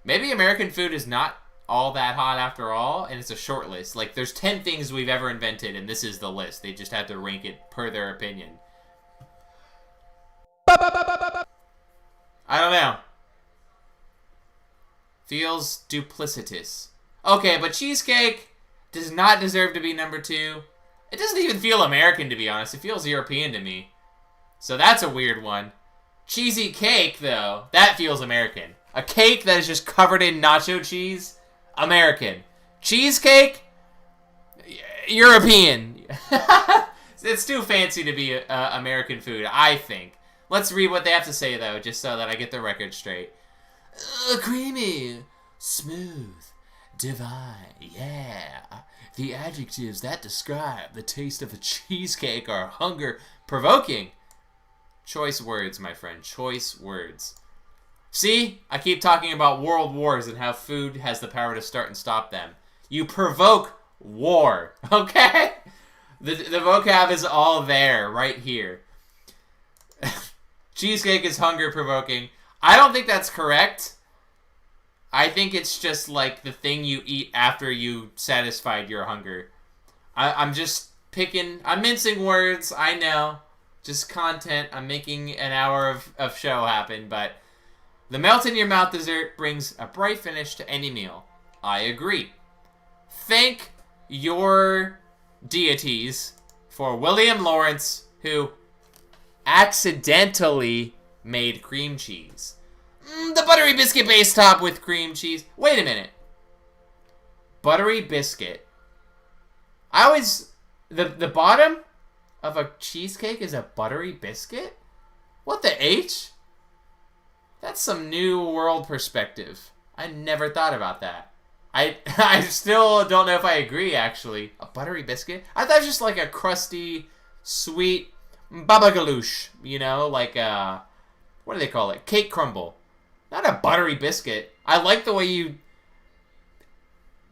Maybe American food is not all that hot after all, and it's a short list. Like, there's 10 things we've ever invented, and this is the list. They just had to rank it per their opinion. I don't know. Feels duplicitous. Okay, but cheesecake does not deserve to be number 2. It doesn't even feel American, to be honest. It feels European to me. So that's a weird one. Cheesy cake, though, that feels American. A cake that is just covered in nacho cheese, American. Cheesecake, European. It's too fancy to be American food, I think. Let's read what they have to say, though, just so that I get the record straight. Creamy, smooth, divine, yeah. The adjectives that describe the taste of a cheesecake are hunger-provoking. Choice words, my friend. Choice words. See? I keep talking about world wars and how food has the power to start and stop them. You provoke war, okay? The vocab is all there, right here. Cheesecake is hunger-provoking. I don't think that's correct. I think it's just like the thing you eat after you satisfied your hunger. I'm just picking... I'm mincing words, I know. Just content. I'm making an hour of show happen, but the melt-in-your-mouth dessert brings a bright finish to any meal. I agree. Thank your deities for William Lawrence, who accidentally made cream cheese. The buttery biscuit base top with cream cheese. Wait a minute. Buttery biscuit. I always... The bottom of a cheesecake is a buttery biscuit? What the H? That's some new world perspective. I never thought about that. I still don't know if I agree, actually. A buttery biscuit? I thought it was just like a crusty, sweet baba ganoush. You know, like a... What do they call it? Cake crumble. Not a buttery biscuit. I like the way you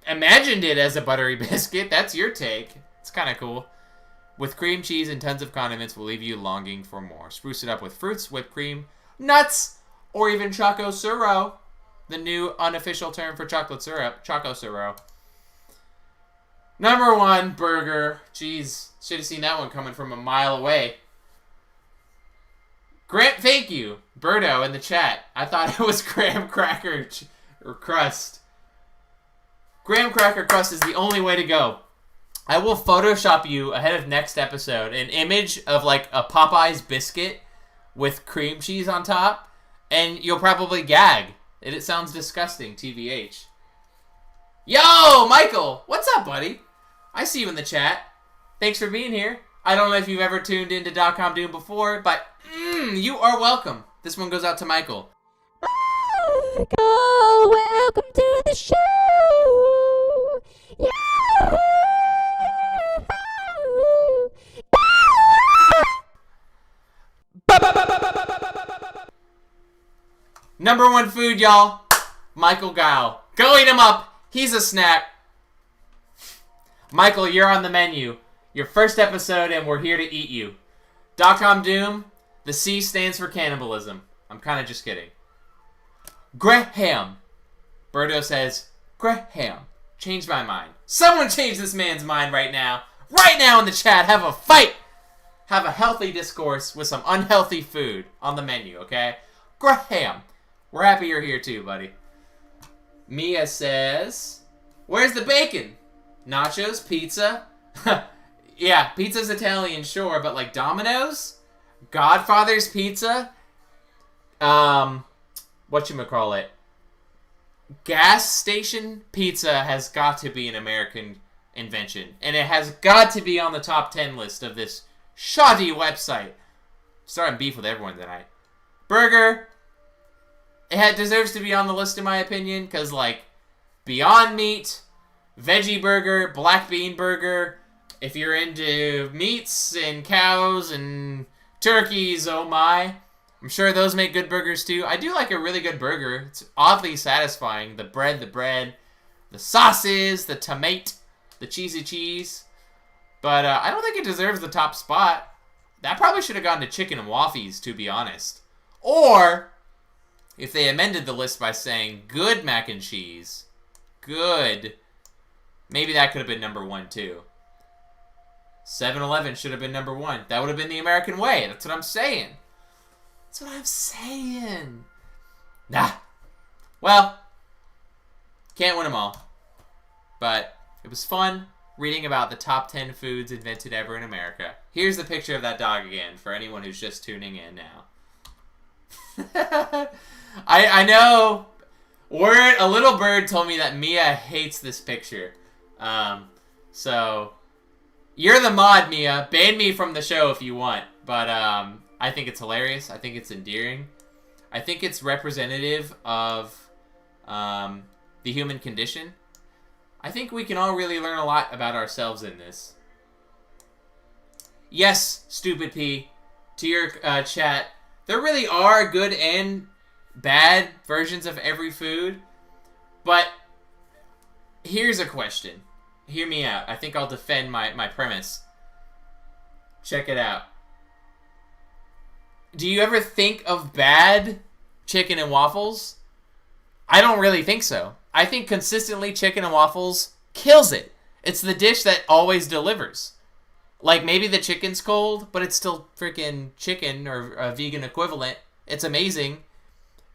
imagined it as a buttery biscuit. That's your take. It's kind of cool. With cream cheese and tons of condiments will leave you longing for more. Spruce it up with fruits, whipped cream, nuts, or even Choco Suro. The new unofficial term for chocolate syrup. Choco Suro. Number 1, burger. Jeez, should have seen that one coming from a mile away. Grant, thank you, Berto, in the chat. I thought it was graham cracker or crust. Graham cracker crust is the only way to go. I will Photoshop you ahead of next episode an image of like a Popeye's biscuit with cream cheese on top, and you'll probably gag. It sounds disgusting, TVH. Yo, Michael, what's up, buddy? I see you in the chat. Thanks for being here. I don't know if you've ever tuned into .com Doom before, but you are welcome. This one goes out to Michael. Michael, welcome to the show. Yahoo! Number 1 food, y'all. Michael Guile. Go eat him up. He's a snack. Michael, you're on the menu. Your first episode, and we're here to eat you. .com Doom, the C stands for cannibalism. I'm kind of just kidding. Graham. Berto says, Graham. Change my mind. Someone change this man's mind right now. Right now in the chat. Have a fight. Have a healthy discourse with some unhealthy food on the menu, okay? Graham, we're happy you're here too, buddy. Mia says, where's the bacon? Nachos, pizza. Yeah, pizza's Italian, sure, but like Domino's? Godfather's Pizza? Whatchamacallit? Gas station pizza has got to be an American invention. And it has got to be on the top 10 list of this shoddy website. Starting beef with everyone tonight. Burger. It deserves to be on the list in my opinion. Because like Beyond Meat, Veggie Burger, Black Bean Burger. If you're into meats and cows and turkeys, oh my. I'm sure those make good burgers too. I do like a really good burger. It's oddly satisfying. The bread, the sauces, the tomato, the cheesy cheese. But I don't think it deserves the top spot. That probably should have gone to chicken and waffles, to be honest. Or, if they amended the list by saying good mac and cheese, good, maybe that could have been number 1 too. 7-Eleven should have been number 1. That would have been the American way. That's what I'm saying. That's what I'm saying. Nah. Well, can't win them all. But it was fun reading about the top 10 foods invented ever in America. Here's the picture of that dog again for anyone who's just tuning in now. I know. A little bird told me that Mia hates this picture. So you're the mod, Mia. Ban me from the show if you want. But I think it's hilarious. I think it's endearing. I think it's representative of the human condition. I think we can all really learn a lot about ourselves in this. Yes, Stupid P, to your chat, there really are good and bad versions of every food. But here's a question. Hear me out. I think I'll defend my premise. Check it out. Do you ever think of bad chicken and waffles? I don't really think so. I think consistently chicken and waffles kills it. It's the dish that always delivers. Like maybe the chicken's cold, but it's still freaking chicken or a vegan equivalent. It's amazing.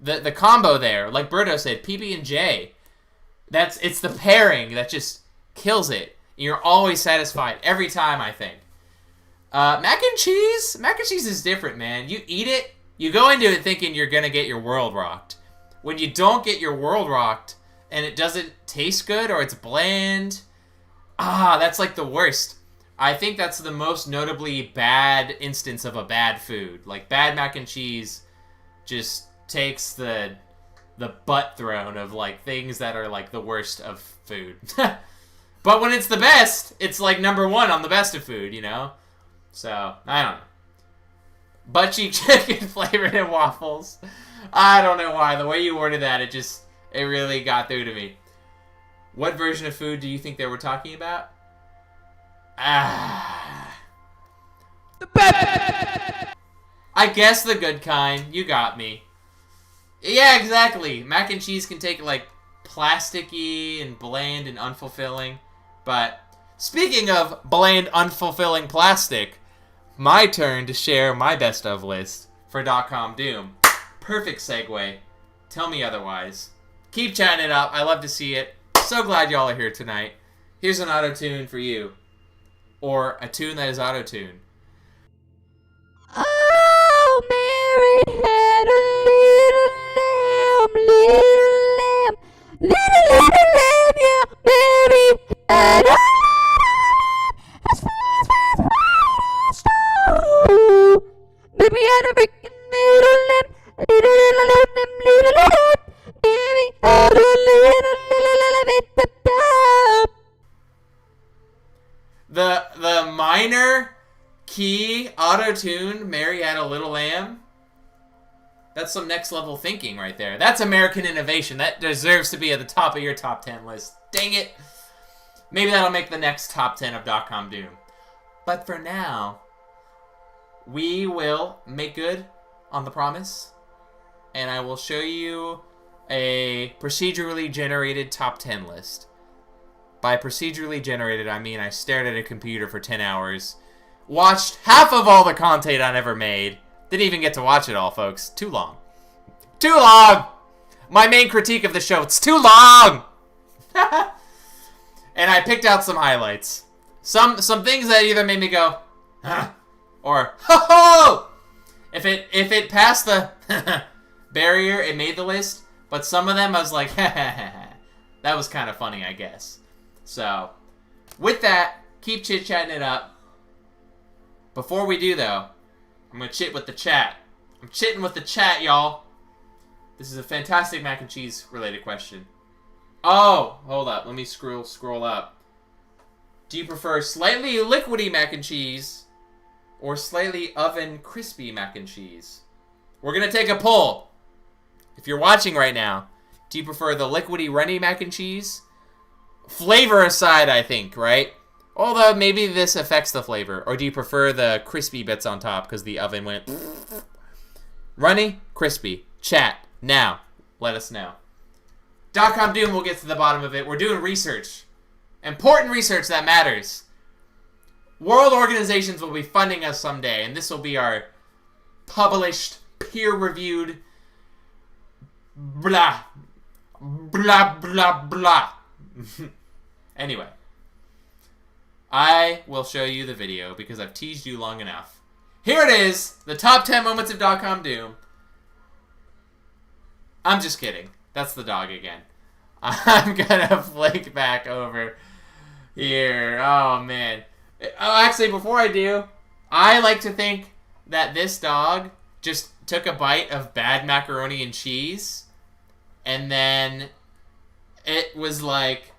The combo there, like Berto said, PB&J. It's the pairing that just kills it. You're always satisfied every time, I think. Mac and cheese is different, man. You eat it, you go into it thinking you're gonna get your world rocked. When you don't get your world rocked and it doesn't taste good or it's bland, that's like the worst. I think that's the most notably bad instance of a bad food. Like bad mac and cheese just takes the butt throne of like things that are like the worst of food. But when it's the best, it's like number 1 on the best of food, you know? So, I don't know. Butt cheek chicken flavored in waffles. I don't know why. The way you worded that, it really got through to me. What version of food do you think they were talking about? The best! I guess the good kind. You got me. Yeah, exactly. Mac and cheese can take like plasticky and bland and unfulfilling. But speaking of bland, unfulfilling plastic, my turn to share my best of list for .com Doom. Perfect segue. Tell me otherwise. Keep chatting it up. I love to see it. So glad y'all are here tonight. Here's an auto-tune for you. Or a tune that is auto-tune. Oh, Mary had a little lamb, yeah, Mary had a little lamb. As fast as Baby had a freaking little lamb, little lamb, Mary had a little lamb at the top. The minor key auto-tune, Mary Had a Little Lamb. That's some next level thinking right there. That's American innovation. That deserves to be at the top of your top 10 list. Dang it. Maybe that'll make the next top 10 of .com Doom. But for now, we will make good on the promise. And I will show you a procedurally generated top 10 list. By procedurally generated, I mean I stared at a computer for 10 hours, watched half of all the content I ever made. Didn't even get to watch it all, folks. Too long. Too long! My main critique of the show, it's too long! And I picked out some highlights. Some things that either made me go, huh, or ho ho! If it passed the barrier, it made the list. But some of them I was like, that was kind of funny, I guess. So, with that, keep chit-chatting it up. Before we do, though, I'm going to chit with the chat. I'm chitting with the chat, y'all. This is a fantastic mac and cheese related question. Oh, hold up. Let me scroll up. Do you prefer slightly liquidy mac and cheese or slightly oven crispy mac and cheese? We're going to take a poll. If you're watching right now, do you prefer the liquidy runny mac and cheese? Flavor aside, I think, right? Although maybe this affects the flavor. Or do you prefer the crispy bits on top because the oven went... Runny, crispy. Chat. Now. Let us know. .com Doom, we'll get to the bottom of it. We're doing research. Important research that matters. World organizations will be funding us someday, and this will be our published, peer-reviewed... Blah. Blah, blah, blah. Anyway. I will show you the video because I've teased you long enough. Here it is. The top 10 moments of .com Doom. I'm just kidding. That's the dog again. I'm gonna flick back over here. Oh, man. Oh, actually, before I do, I like to think that this dog just took a bite of bad macaroni and cheese, and then it was like...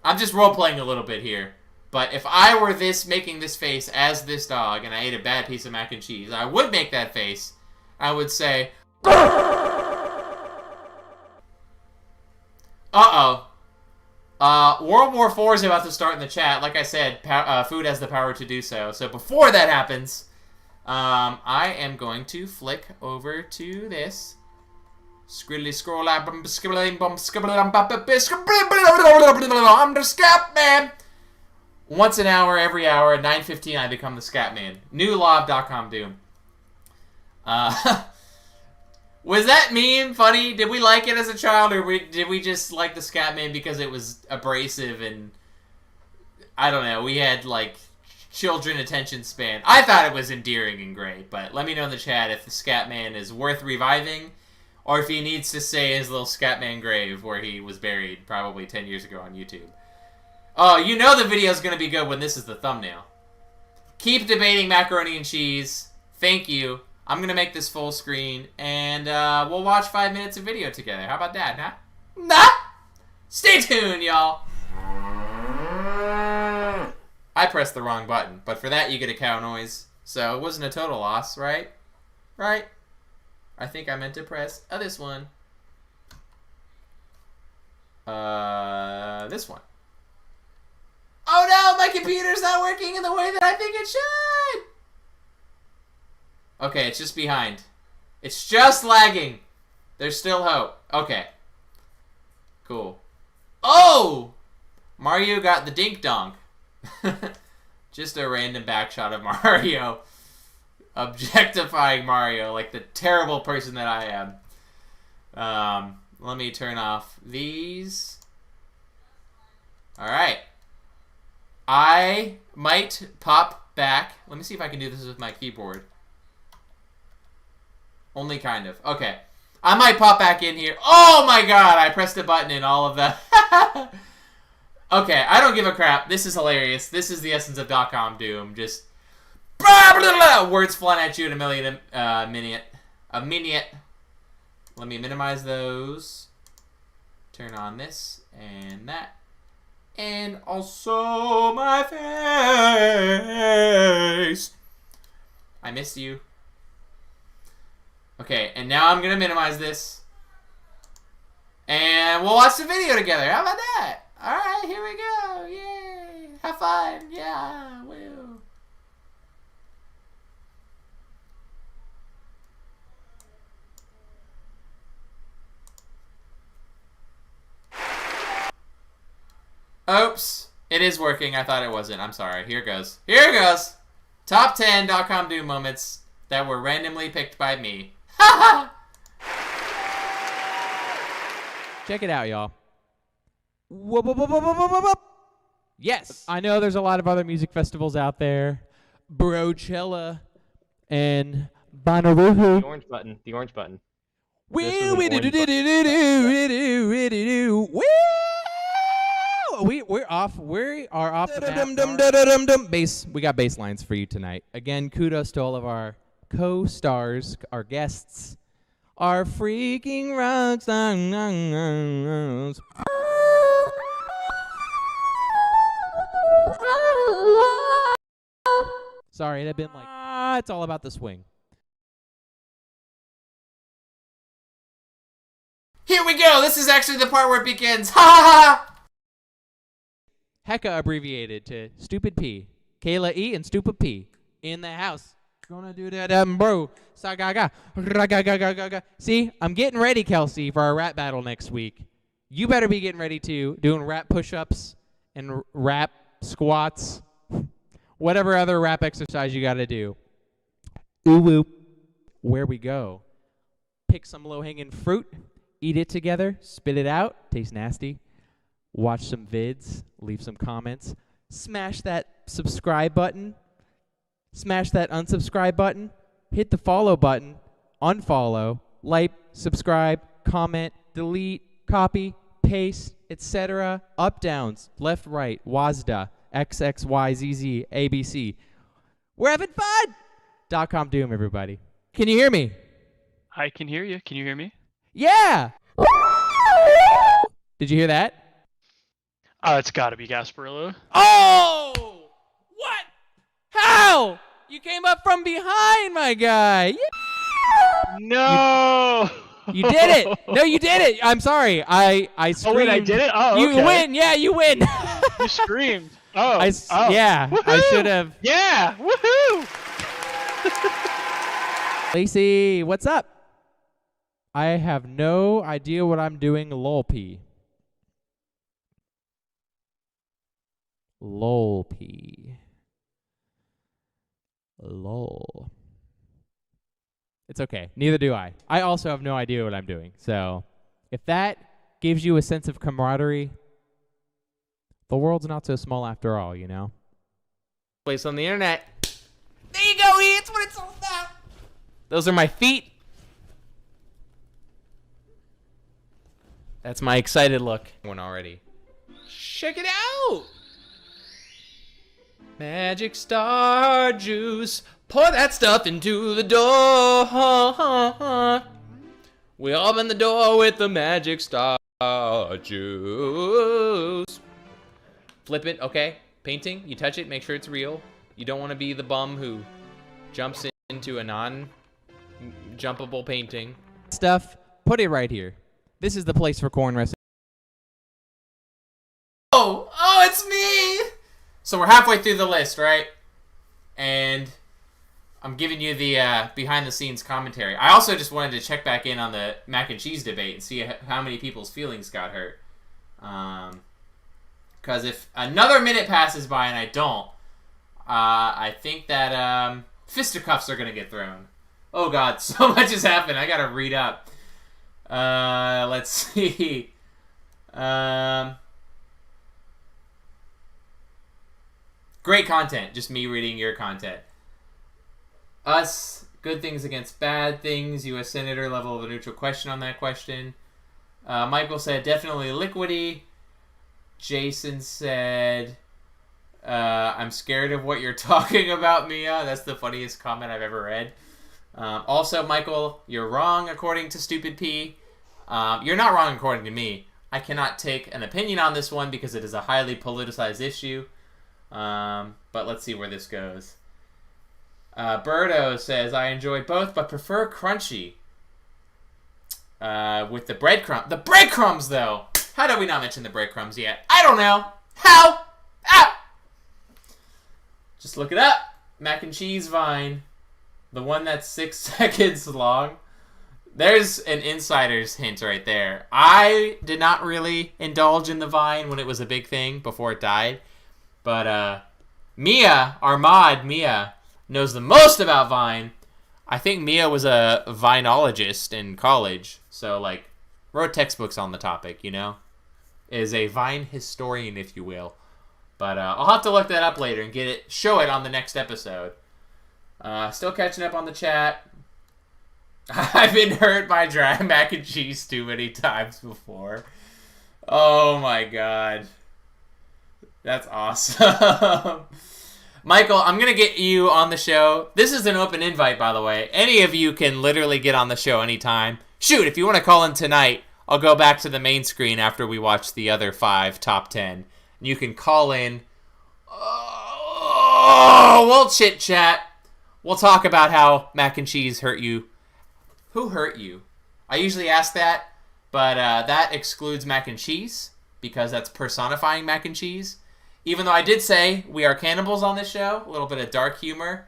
I'm just role-playing a little bit here. But if I were making this face as this dog, and I ate a bad piece of mac and cheese, I would make that face. I would say... Uh-oh. World War IV is about to start in the chat. Like I said, food has the power to do so. So before that happens, I am going to flick over to this. Skribbly scroll up, I'm the Scat Man. Once an hour, every hour, at 9:15, I become the Scat Man. New law of .com Doom. Was that meme funny? Did we like it as a child, or did we just like the Scat Man because it was abrasive and I don't know? We had like children attention span. I thought it was endearing and great, but let me know in the chat if the Scat Man is worth reviving, or if he needs to stay in his little Scatman grave where he was buried probably 10 years ago on YouTube. Oh, you know the video's going to be good when this is the thumbnail. Keep debating macaroni and cheese. Thank you. I'm going to make this full screen, and we'll watch 5 minutes of video together. How about that, huh? Nah! Stay tuned, y'all! I pressed the wrong button, but for that you get a cow noise. So it wasn't a total loss, right? Right? I think I meant to press this one. This one. Oh no, my computer's not working in the way that I think it should! Okay, it's just behind. It's just lagging. There's still hope. Okay. Cool. Oh! Mario got the dink donk. Just a random backshot of Mario. Objectifying Mario like the terrible person that I am. Let me turn off these. Alright. I might pop back. Let me see if I can do this with my keyboard. Only kind of. Okay. I might pop back in here. Oh my god! I pressed a button and all of that. Okay, I don't give a crap. This is hilarious. This is the essence of .com Doom. Just... blah, blah, blah, words flying at you in a minute. Let me minimize those. Turn on this and that. And also my face. I missed you. Okay, and now I'm going to minimize this. And we'll watch the video together. How about that? Alright, here we go. Yay. Have fun. Yeah, woo. Oops. It is working. I thought it wasn't. I'm sorry. Here goes. Here goes. Top 10 .com Doom moments that were randomly picked by me. Ha ha! Check it out, y'all. Whoop, whoop, whoop, whoop, whoop, whoop, whoop. Yes, I know there's a lot of other music festivals out there. Brochella and Bonnaroo. The orange button. The orange button. We This was an orange we're off. We are off the map. Bass. We got bass lines for you tonight. Again, kudos to all of our co-stars, our guests, our freaking rock stars. Sorry, it had been like it's all about the swing. Here we go. This is actually the part where it begins. Ha ha ha! Hecka abbreviated to Stupid P. Kayla E and Stupid P in the house. Gonna do that, bro. Sagaga. Ragagaga. See, I'm getting ready, Kelsey, for our rap battle next week. You better be getting ready too, doing rap push-ups and rap squats, whatever other rap exercise you gotta do. Ooh whoop. Where we go. Pick some low-hanging fruit, eat it together, spit it out, tastes nasty. Watch some vids, leave some comments, smash that subscribe button, smash that unsubscribe button, hit the follow button, unfollow, like, subscribe, comment, delete, copy, paste, etc. Up, downs, left, right, WASDA, XXYZZ, ABC. We're having fun! .com Doom, everybody. Can you hear me? I can hear you. Can you hear me? Yeah! Did you hear that? It's got to be Gasparillo. Oh! What? How? You came up from behind, my guy. Yeah. No! You did it. No, you did it. I'm sorry. I screamed. Oh, wait, I did it? Oh, You okay. win. Yeah, you win. You screamed. Oh. Yeah, Woohoo! I should have. Yeah! Woohoo! Lacey, what's up? I have no idea what I'm doing, lolp. Lolp. Lol. It's okay. Neither do I. I also have no idea what I'm doing. So, if that gives you a sense of camaraderie, the world's not so small after all, you know? Place on the internet. There you go, E. It's what it's all about. Those are my feet. That's my excited look. One already. Check it out. Magic Star Juice. Pour that stuff into the door. We open the door with the Magic Star Juice. Flip it, okay. Painting, you touch it, make sure it's real. You don't want to be the bum who jumps into a non-jumpable painting. Stuff, put it right here. This is the place for corn recipes. Oh, it's me! So we're halfway through the list, right? And I'm giving you the behind-the-scenes commentary. I also just wanted to check back in on the mac and cheese debate and see how many people's feelings got hurt. Because if another minute passes by and I don't, I think that fisticuffs are going to get thrown. Oh, God, so much has happened. I got to read up. Let's see. Great content. Just me reading your content. Us, good things against bad things. U.S. Senator, level of a neutral question on that question. Michael said, definitely liquidy. Jason said, I'm scared of what you're talking about, Mia. That's the funniest comment I've ever read. Also, Michael, you're wrong according to Stupid P. You're not wrong according to me. I cannot take an opinion on this one because it is a highly politicized issue. But let's see where this goes. Birdo says, I enjoy both, but prefer crunchy. With the breadcrumbs. The breadcrumbs, though! How did we not mention the breadcrumbs yet? I don't know. How? Ah! Just look it up. Mac and cheese vine. The one that's 6 seconds long. There's an insider's hint right there. I did not really indulge in the Vine when it was a big thing before it died. But Mia, our mod, Mia, knows the most about Vine. I think Mia was a Vinologist in college. So, like, wrote textbooks on the topic, you know? Is a Vine historian, if you will. But I'll have to look that up later and show it on the next episode. Still catching up on the chat. I've been hurt by dry mac and cheese too many times before. Oh my god. That's awesome. Michael, I'm going to get you on the show. This is an open invite, by the way. Any of you can literally get on the show anytime. Shoot, if you want to call in tonight, I'll go back to the main screen after we watch the other 5 top 10. You can call in. Oh, we'll chit chat. We'll talk about how mac and cheese hurt you. Who hurt you? I usually ask that, but that excludes mac and cheese because that's personifying mac and cheese. Even though I did say we are cannibals on this show, a little bit of dark humor.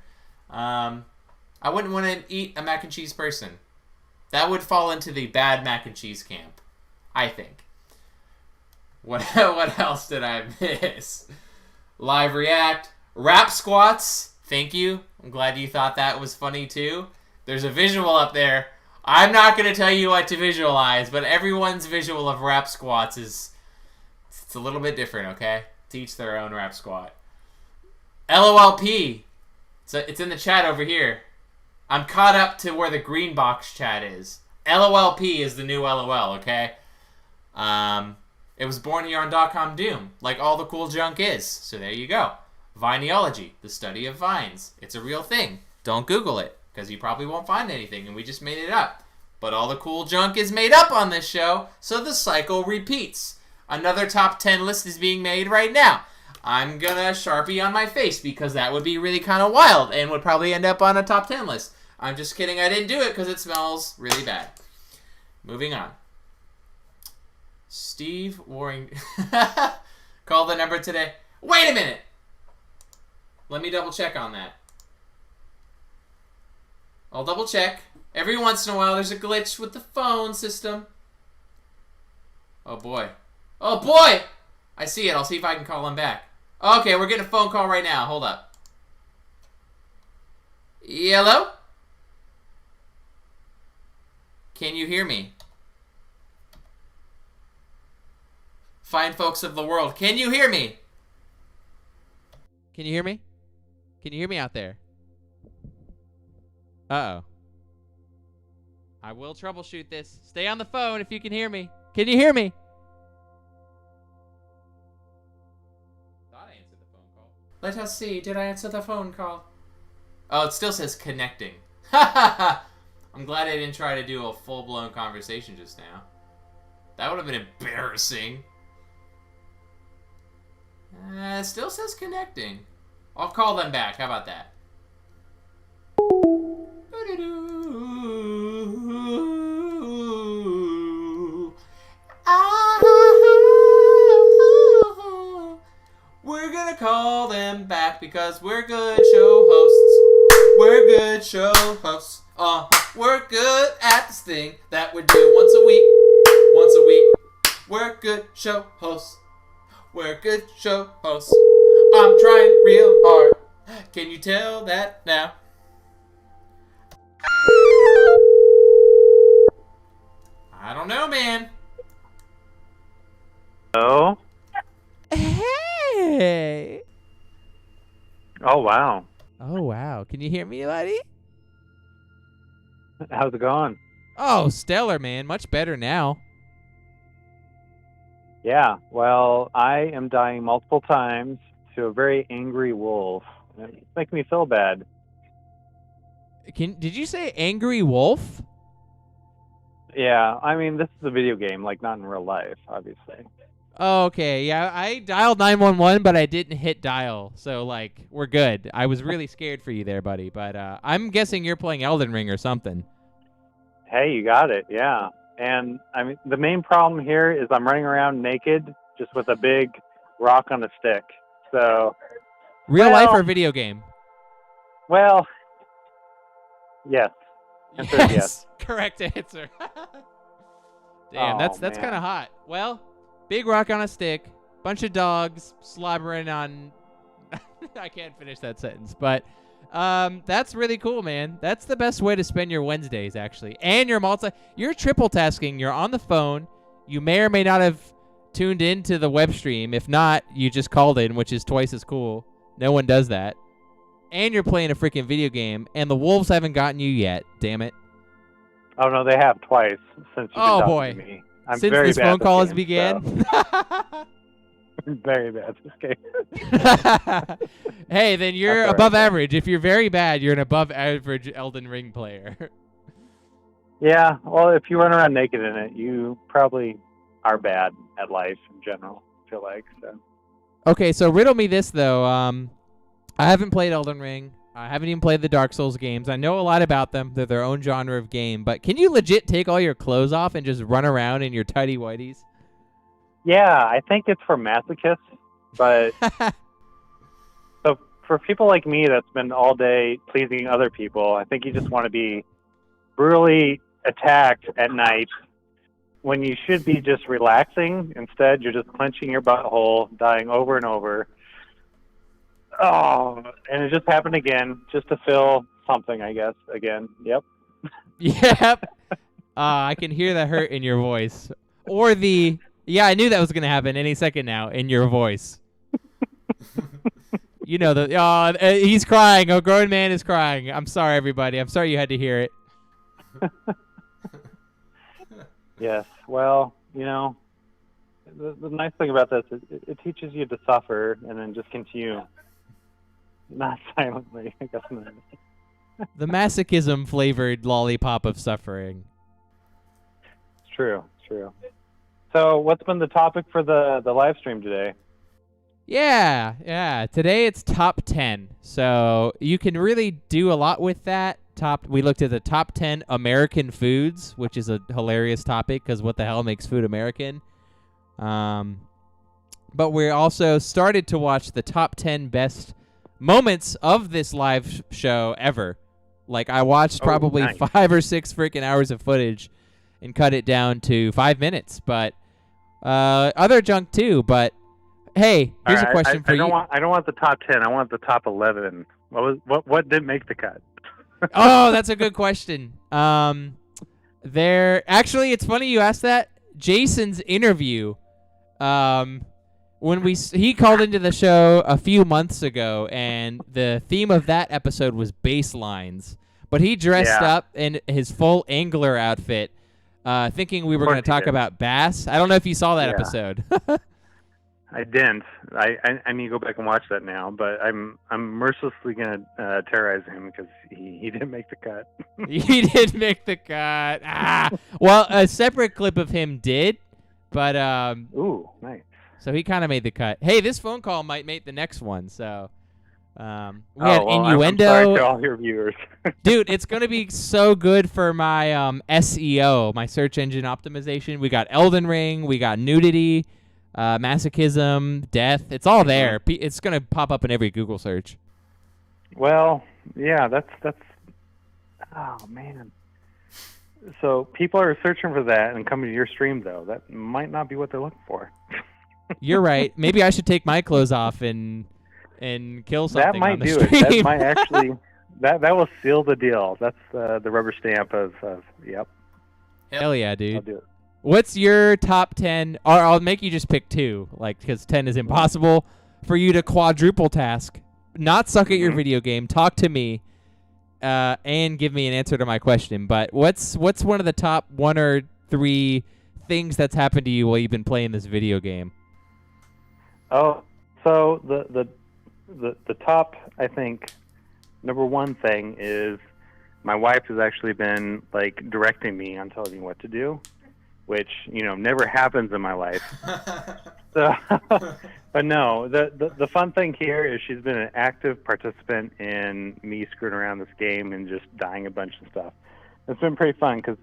I wouldn't want to eat a mac and cheese person. That would fall into the bad mac and cheese camp, I think. What else did I miss? Live react. Rap squats. Thank you. I'm glad you thought that was funny too. There's a visual up there. I'm not going to tell you what to visualize, but everyone's visual of rap squats it's a little bit different, okay? To each their own rap squat. LOLP. It's in the chat over here. I'm caught up to where the green box chat is. LOLP is the new LOL, okay? It was born here on .com Doom, like all the cool junk is. So there you go. Vineology, the study of vines. It's a real thing. Don't Google it, because you probably won't find anything, and we just made it up. But all the cool junk is made up on this show, so the cycle repeats. Another top 10 list is being made right now. I'm gonna Sharpie on my face, because that would be really kind of wild, and would probably end up on a top 10 list. I'm just kidding, I didn't do it, because it smells really bad. Moving on. Steve Warring... Call the number today. Wait a minute! Let me double check on that. I'll double check. Every once in a while, there's a glitch with the phone system. Oh, boy. Oh, boy! I see it. I'll see if I can call him back. Okay, we're getting a phone call right now. Hold up. Hello? Can you hear me? Fine folks of the world, can you hear me? Can you hear me? Can you hear me out there? Uh-oh. I will troubleshoot this. Stay on the phone if you can hear me. Can you hear me? Thought I answered the phone call. Let us see. Did I answer the phone call? Oh, it still says connecting. I'm glad I didn't try to do a full-blown conversation just now. That would have been embarrassing. It still says connecting. I'll call them back. How about that? We're gonna call them back because we're good show hosts. We're good show hosts. We're good at this thing that we do once a week. Once a week. We're good show hosts. We're good show hosts. I'm trying real hard. Can you tell that now? I don't know, man. Oh. Hey! Oh, wow. Oh, wow. Can you hear me, buddy? How's it going? Oh, stellar, man. Much better now. Yeah, well, I am dying multiple times to a very angry wolf. It's making me feel bad. Did you say angry wolf? Yeah, I mean, this is a video game, like not in real life, obviously. Okay, yeah, I dialed 911, but I didn't hit dial, so, like, we're good. I was really scared for you there, buddy, but I'm guessing you're playing Elden Ring or something. Hey, you got it, yeah. And, I mean, the main problem here is I'm running around naked, just with a big rock on a stick. So... Real life or video game? Well, yes. Answer is yes. Correct answer. Damn, Oh, that's man. kind of hot. Well, big rock on a stick, bunch of dogs slobbering on. I can't finish that sentence, but that's really cool, man. That's the best way to spend your Wednesdays, actually. And you're triple tasking. You're on the phone. You may or may not have tuned into the web stream. If not, you just called in, which is twice as cool. No one does that. And you're playing a freaking video game, and the wolves haven't gotten you yet. Damn it. Oh, no, they have twice since you've been talking to me. I'm Since very this bad phone at call has game, began. so- very bad at this game. Hey, then you're That's all above right. average. If you're very bad, you're an above average Elden Ring player. Yeah, well, if you run around naked in it, you probably are bad at life in general, I feel like. So. Okay, so riddle me this, though. I haven't played Elden Ring. I haven't even played the Dark Souls games. I know a lot about them. They're their own genre of game. But can you legit take all your clothes off and just run around in your tighty whities? Yeah, I think it's for masochists, but so for people like me that spend all day pleasing other people, I think you just want to be brutally attacked at night when you should be just relaxing. Instead, you're just clenching your butthole, dying over and over. Oh, and it just happened again, just to feel something, I guess, again. Yep. Yep. I can hear the hurt in your voice. Or the, yeah, I knew that was going to happen any second now in your voice. You know, he's crying. A grown man is crying. I'm sorry, everybody. I'm sorry you had to hear it. Yes. Well, you know, the nice thing about this is it teaches you to suffer and then just continue. Not silently, I guess. Not. The masochism-flavored lollipop of suffering. It's true. It's true. So, what's been the topic for the live stream today? Yeah. Today it's top 10. So you can really do a lot with that. We looked at the top 10 American foods, which is a hilarious topic because what the hell makes food American? But we also started to watch the top 10 best moments of this live show ever. Like, I watched probably nice. 5 or 6 freaking hours of footage and cut it down to 5 minutes. But other junk too. But hey, here's a question for you. I don't want the top 10. I want the top 11. What didn't make the cut? Oh, that's a good question. Actually, it's funny you asked that. Jason's interview, he called into the show a few months ago, and the theme of that episode was baselines. But he dressed up in his full angler outfit, thinking we were going to talk about bass. I don't know if you saw that episode. I didn't. I need to go back and watch that now, but I'm mercilessly going to terrorize him because he didn't make the cut. He did make the cut. Well, a separate clip of him did, but Ooh, nice. so he kind of made the cut. Hey, this phone call might make the next one. So we had innuendo. I'm sorry to all your viewers. Dude, it's going to be so good for my SEO, my search engine optimization. We got Elden Ring. We got nudity. Masochism, death, it's all there. It's going to pop up in every Google search. Well, yeah, that's oh man. So people are searching for that and coming to your stream though. That might not be what they're looking for. You're right. Maybe I should take my clothes off and kill something That might on the do stream. it. That might actually that will seal the deal. That's the rubber stamp of yep. Hell yeah, I'll dude. do it. What's your top 10? Or I'll make you just pick 2, because 10 is impossible for you to quadruple task. Not suck at your video game. Talk to me, and give me an answer to my question. But what's one of the top 1 or 3 things that's happened to you while you've been playing this video game? Oh, so the top, I think, number 1 thing is my wife has actually been directing me on telling me what to do, which never happens in my life. So, but no, the fun thing here is she's been an active participant in me screwing around this game and just dying a bunch of stuff. It's been pretty fun because,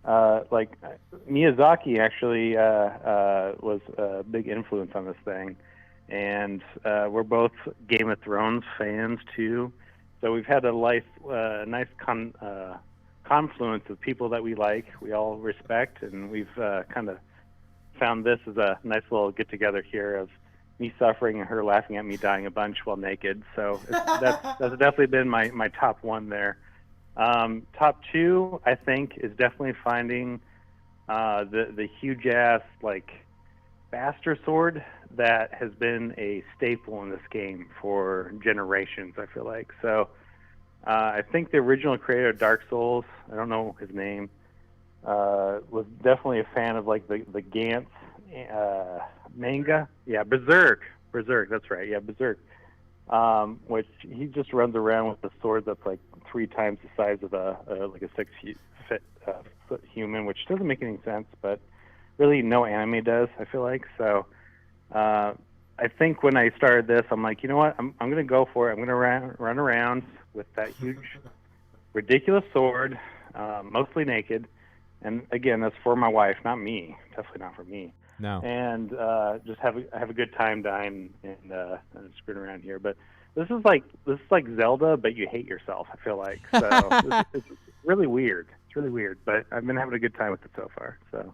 Miyazaki actually was a big influence on this thing, and we're both Game of Thrones fans too. So we've had a nice confluence of people that we like, we all respect, and we've kind of found this as a nice little get-together here of me suffering and her laughing at me dying a bunch while naked. So that's definitely been my top one there. Top two, I think, is definitely finding the huge-ass, like, Baster sword that has been a staple in this game for generations, I feel like. So I think the original creator of Dark Souls, I don't know his name, was definitely a fan of like the Gantz manga. Yeah, Berserk, that's right. Yeah, Berserk. Which he just runs around with a sword that's like 3 times the size of like a 6-foot human, which doesn't make any sense, but really no anime does, I feel like. So I think when I started this, I'm like, you know what? I'm going to go for it. I'm going to run around with that huge, ridiculous sword, mostly naked. And again, that's for my wife, not me. Definitely not for me. No. And just have a good time dying and screwing around here. But this is like Zelda, but you hate yourself, I feel like. So it's really weird. It's really weird, but I've been having a good time with it so far. So.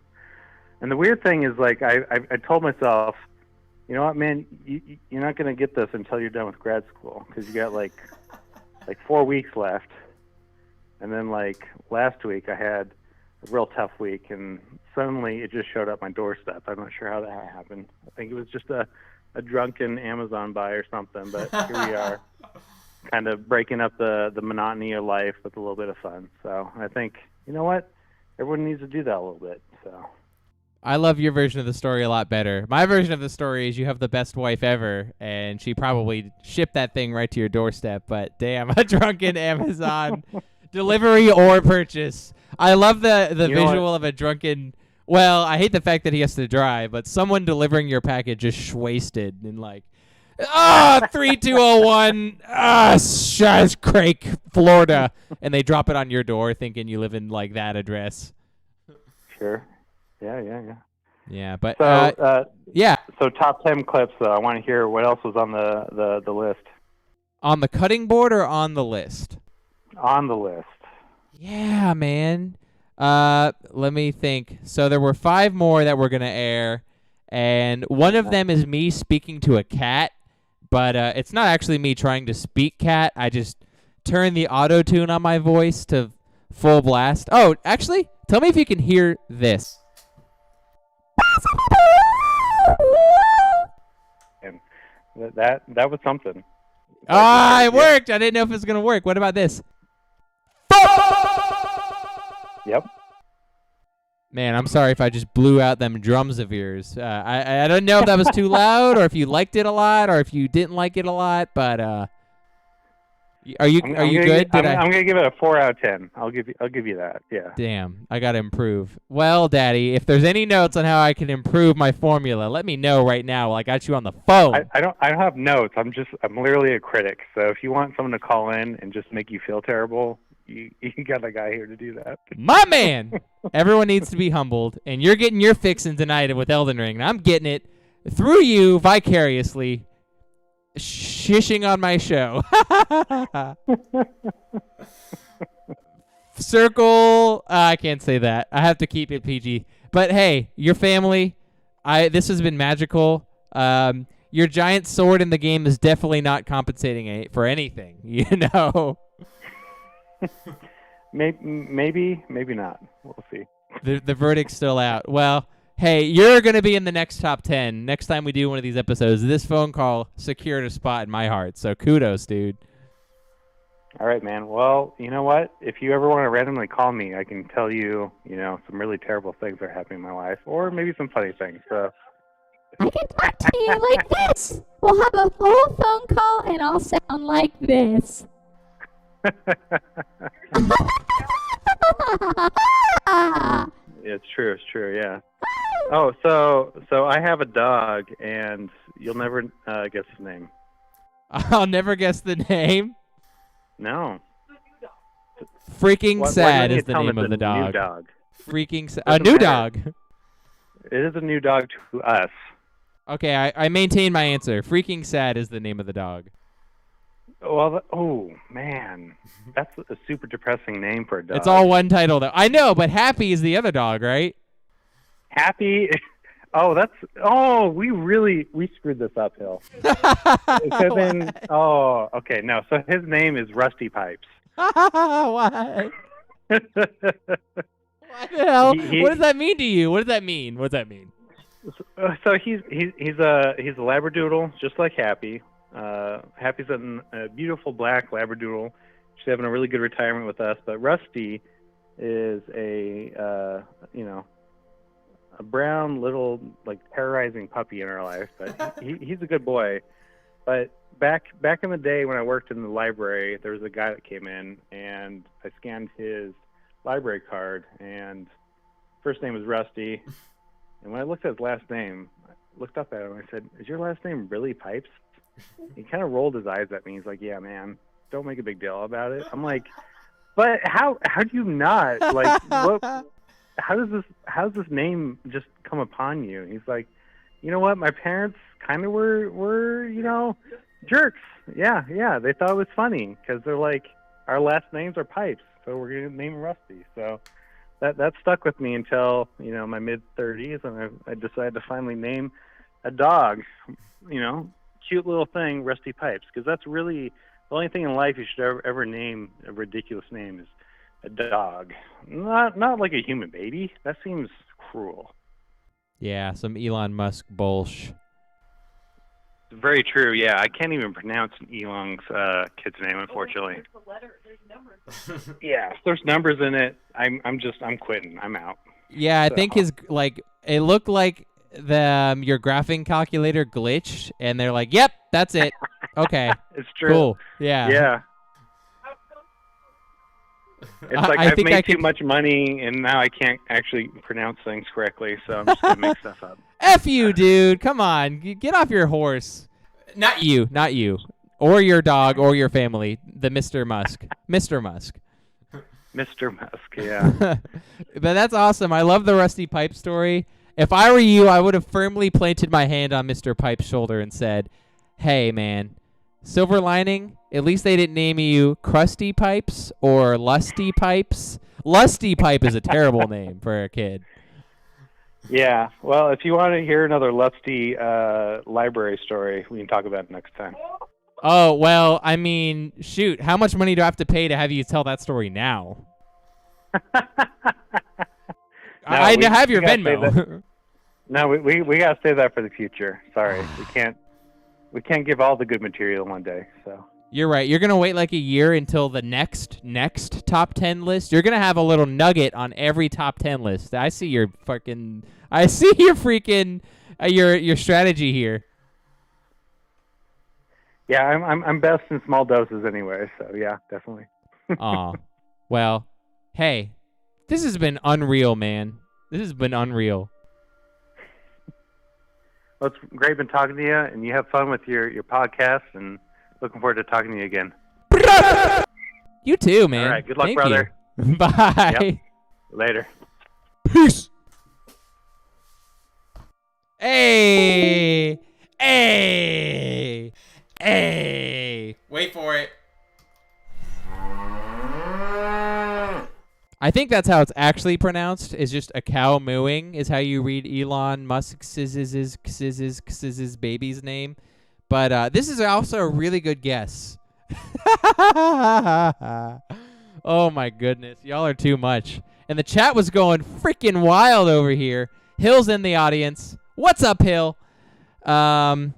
And the weird thing is, like, I told myself, you know what, man, you're not going to get this until you're done with grad school, because you got, like 4 weeks left. And then, like, last week I had a real tough week, and suddenly it just showed up my doorstep. I'm not sure how that happened. I think it was just a drunken Amazon buy or something, but here we are, kind of breaking up the monotony of life with a little bit of fun. So I think, you know what, everyone needs to do that a little bit, so... I love your version of the story a lot better. My version of the story is you have the best wife ever, and she probably shipped that thing right to your doorstep. But damn, a drunken Amazon delivery or purchase. I love the visual of a drunken. Well, I hate the fact that he has to drive, but someone delivering your package just wasted and like, 3201, Crake, Florida, and they drop it on your door, thinking you live in like that address. Sure. Yeah. Yeah, but so yeah. So top 10 clips, though. I want to hear what else was on the list. On the cutting board or on the list? On the list. Yeah, man. Let me think. So there were 5 more that we're gonna air, and one of them is me speaking to a cat, but it's not actually me trying to speak cat. I just turn the auto tune on my voice to full blast. Oh, actually, tell me if you can hear this. And that was something. It worked. I didn't know if it was gonna work. What about this? Yep. Man, I'm sorry if I just blew out them drums of yours. I don't know if that was too loud, or if you liked it a lot, or if you didn't like it a lot. But are you good? I'm gonna give it a 4 out of 10. I'll give you that. Yeah. Damn, I gotta improve. Well, Daddy, if there's any notes on how I can improve my formula, let me know right now while I got you on the phone. I don't have notes. I'm literally a critic. So if you want someone to call in and just make you feel terrible, you got a guy here to do that. My man! Everyone needs to be humbled, and you're getting your fixin' tonight with Elden Ring, and I'm getting it through you vicariously, shishing on my show. Circle. I can't say that. I have to keep it PG. But hey, your family, this has been magical. Your giant sword in the game is definitely not compensating for anything, you know? maybe not. We'll see. The verdict's still out. Well, hey, you're going to be in the next top 10 next time we do one of these episodes. This phone call secured a spot in my heart, so kudos, dude. All right, man. Well, you know what? If you ever want to randomly call me, I can tell you, some really terrible things are happening in my life, or maybe some funny things. So I can talk to you like this. We'll have a whole phone call, and I'll sound like this. It's true. Yeah. Oh, so I have a dog, and you'll never guess his name. I'll never guess the name. No. Freaking Why Sad don't you is the tell name me of the it's a new dog. dog? Freaking Sad. A Doesn't new matter. dog. It is a new dog to us. Okay, I maintain my answer. Freaking Sad is the name of the dog. Well, oh man, that's a super depressing name for a dog. It's all one title, though. I know, but Happy is the other dog, right? Happy. We screwed this up, Hill. So then, okay, no. So his name is Rusty Pipes. What? What the hell? What does that mean to you? What does that mean? What does that mean? So he's a Labradoodle, just like Happy. Happy's a beautiful black Labradoodle. She's having a really good retirement with us. But Rusty is a brown little like terrorizing puppy in our life. But he's a good boy. But back in the day when I worked in the library, there was a guy that came in and I scanned his library card and first name was Rusty. And when I looked at his last name, I looked up at him and I said, "Is your last name really Pipes?" He kind of rolled his eyes at me. He's like, "Yeah, man, don't make a big deal about it." I'm like, "But how do you not like what? How does this name just come upon you?" And he's like, "You know what? My parents kind of were jerks. Yeah. They thought it was funny because they're like, our last names are Pipes, so we're gonna name him Rusty." So that stuck with me until my mid-30s, and I decided to finally name a dog, cute little thing, Rusty Pipes, because that's really the only thing in life you should ever name a ridiculous name is a dog, not like a human baby. That seems cruel. Yeah, some Elon Musk bullsh. Very true. Yeah, I can't even pronounce Elon's kid's name, unfortunately. Yeah, if there's numbers in it, I'm quitting. I'm out. Yeah, I think it looked like your graphing calculator glitched, and they're like, "Yep, that's it." Okay, it's true. Cool. Yeah. Yeah. It's like I've made too much money, and now I can't actually pronounce things correctly, so I'm just gonna make stuff up. F you, dude. Come on, get off your horse. Not you, or your dog, or your family. The Mr. Musk. Mr. Musk. Mr. Musk, yeah. But that's awesome. I love the Rusty Pipe story. If I were you, I would have firmly planted my hand on Mr. Pipe's shoulder and said, "Hey, man, silver lining, at least they didn't name you Krusty Pipes or Lusty Pipes." Lusty Pipe is a terrible name for a kid. Yeah. Well, if you want to hear another Lusty library story, we can talk about it next time. Oh, well, I mean, shoot, how much money do I have to pay to have you tell that story now? I have your Venmo. No, we gotta save that for the future. Sorry, we can't give all the good material one day. So you're right. You're gonna wait like a year until the next top 10 list. You're gonna have a little nugget on every top 10 list. I see your freaking your strategy here. Yeah, I'm best in small doses anyway. So yeah, definitely. Aw, well, hey, this has been unreal, man. This has been unreal. Well, it's great been talking to you, and you have fun with your podcast, and looking forward to talking to you again. You too, man. All right, good luck, Thank brother. You. Bye. Yep. Later. Peace. Hey. Wait for it. I think that's how it's actually pronounced. Is just a cow mooing is how you read Elon Musk's baby's name. But this is also a really good guess. Oh my goodness, y'all are too much. And the chat was going freaking wild over here. Hill's in the audience. What's up, Hill? I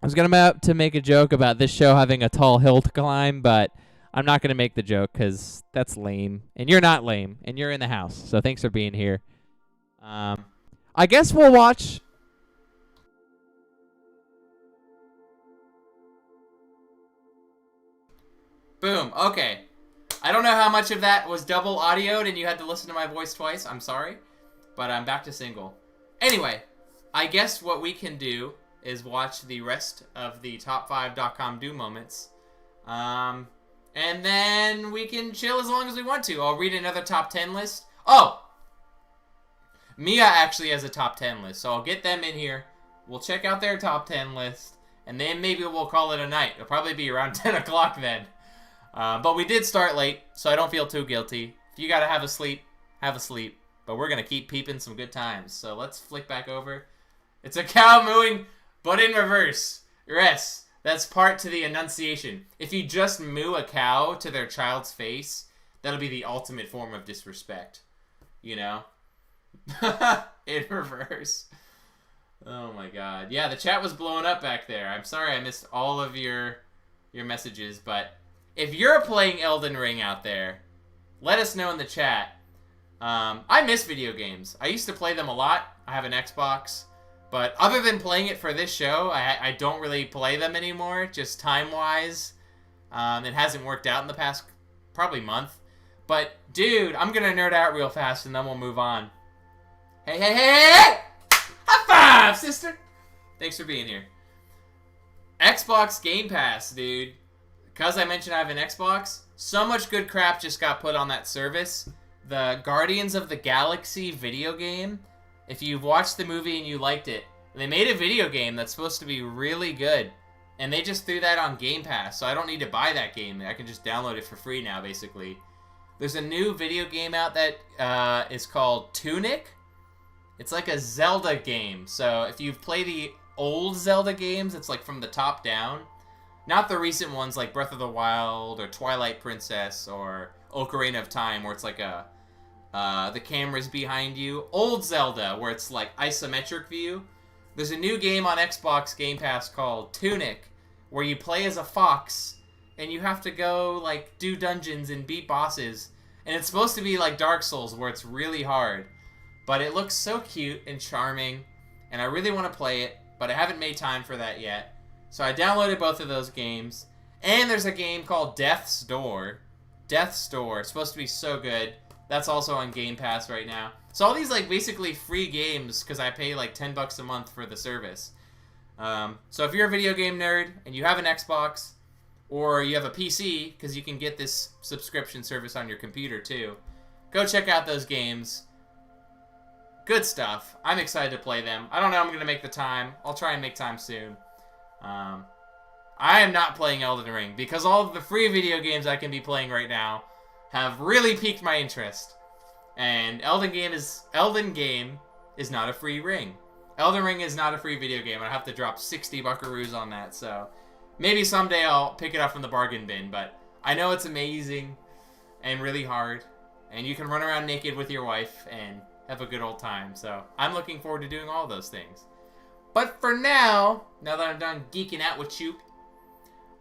was gonna to make a joke about this show having a tall hill to climb, but I'm not going to make the joke because that's lame. And you're not lame. And you're in the house. So thanks for being here. I guess we'll watch... Boom. Okay. I don't know how much of that was double audioed and you had to listen to my voice twice. I'm sorry. But I'm back to single. Anyway, I guess what we can do is watch the rest of the top5.com do moments. And then we can chill as long as we want to. I'll read another top 10 list. Oh! Mia actually has a top 10 list, so I'll get them in here. We'll check out their top 10 list. And then maybe we'll call it a night. It'll probably be around 10 o'clock then. But we did start late, so I don't feel too guilty. If you gotta have a sleep, have a sleep. But we're gonna keep peeping some good times. So let's flick back over. It's a cow mooing, but in reverse. Yes, that's part to the Annunciation. If you just moo a cow to their child's face, that'll be the ultimate form of disrespect. You know? In reverse. Oh my god. Yeah, the chat was blowing up back there. I'm sorry I missed all of your messages, but if you're playing Elden Ring out there, let us know in the chat. I miss video games. I used to play them a lot. I have an Xbox. But other than playing it for this show, I don't really play them anymore, just time-wise. It hasn't worked out in the past probably month. But, dude, I'm going to nerd out real fast and then we'll move on. Hey, hey, hey, hey, hey! High five, sister! Thanks for being here. Xbox Game Pass, dude. Because I mentioned I have an Xbox, so much good crap just got put on that service. The Guardians of the Galaxy video game, if you've watched the movie and you liked it, they made a video game that's supposed to be really good. And they just threw that on Game Pass, so I don't need to buy that game. I can just download it for free now, basically. There's a new video game out that is called Tunic. It's like a Zelda game. So if you've played the old Zelda games, it's like from the top down. Not the recent ones like Breath of the Wild or Twilight Princess or Ocarina of Time, where it's like the camera's behind you. Old Zelda, where it's like isometric view. There's a new game on Xbox Game Pass called Tunic, where you play as a fox and you have to go like do dungeons and beat bosses. And it's supposed to be like Dark Souls, where it's really hard. But it looks so cute and charming, and I really want to play it, but I haven't made time for that yet. So I downloaded both of those games. And there's a game called Death's Door. Death's Door. It's supposed to be so good. That's also on Game Pass right now. So all these like basically free games because I pay like $10 a month for the service. So if you're a video game nerd and you have an Xbox or you have a PC, because you can get this subscription service on your computer too, go check out those games. Good stuff. I'm excited to play them. I don't know I'm going to make the time. I'll try and make time soon. I am not playing Elden Ring because all of the free video games I can be playing right now have really piqued my interest. And Elden Game is not a free ring. Elden Ring is not a free video game. I have to drop 60 buckaroos on that, so maybe someday I'll pick it up from the bargain bin, but I know it's amazing and really hard, and you can run around naked with your wife and have a good old time, so I'm looking forward to doing all those things. But for now that I'm done geeking out with you,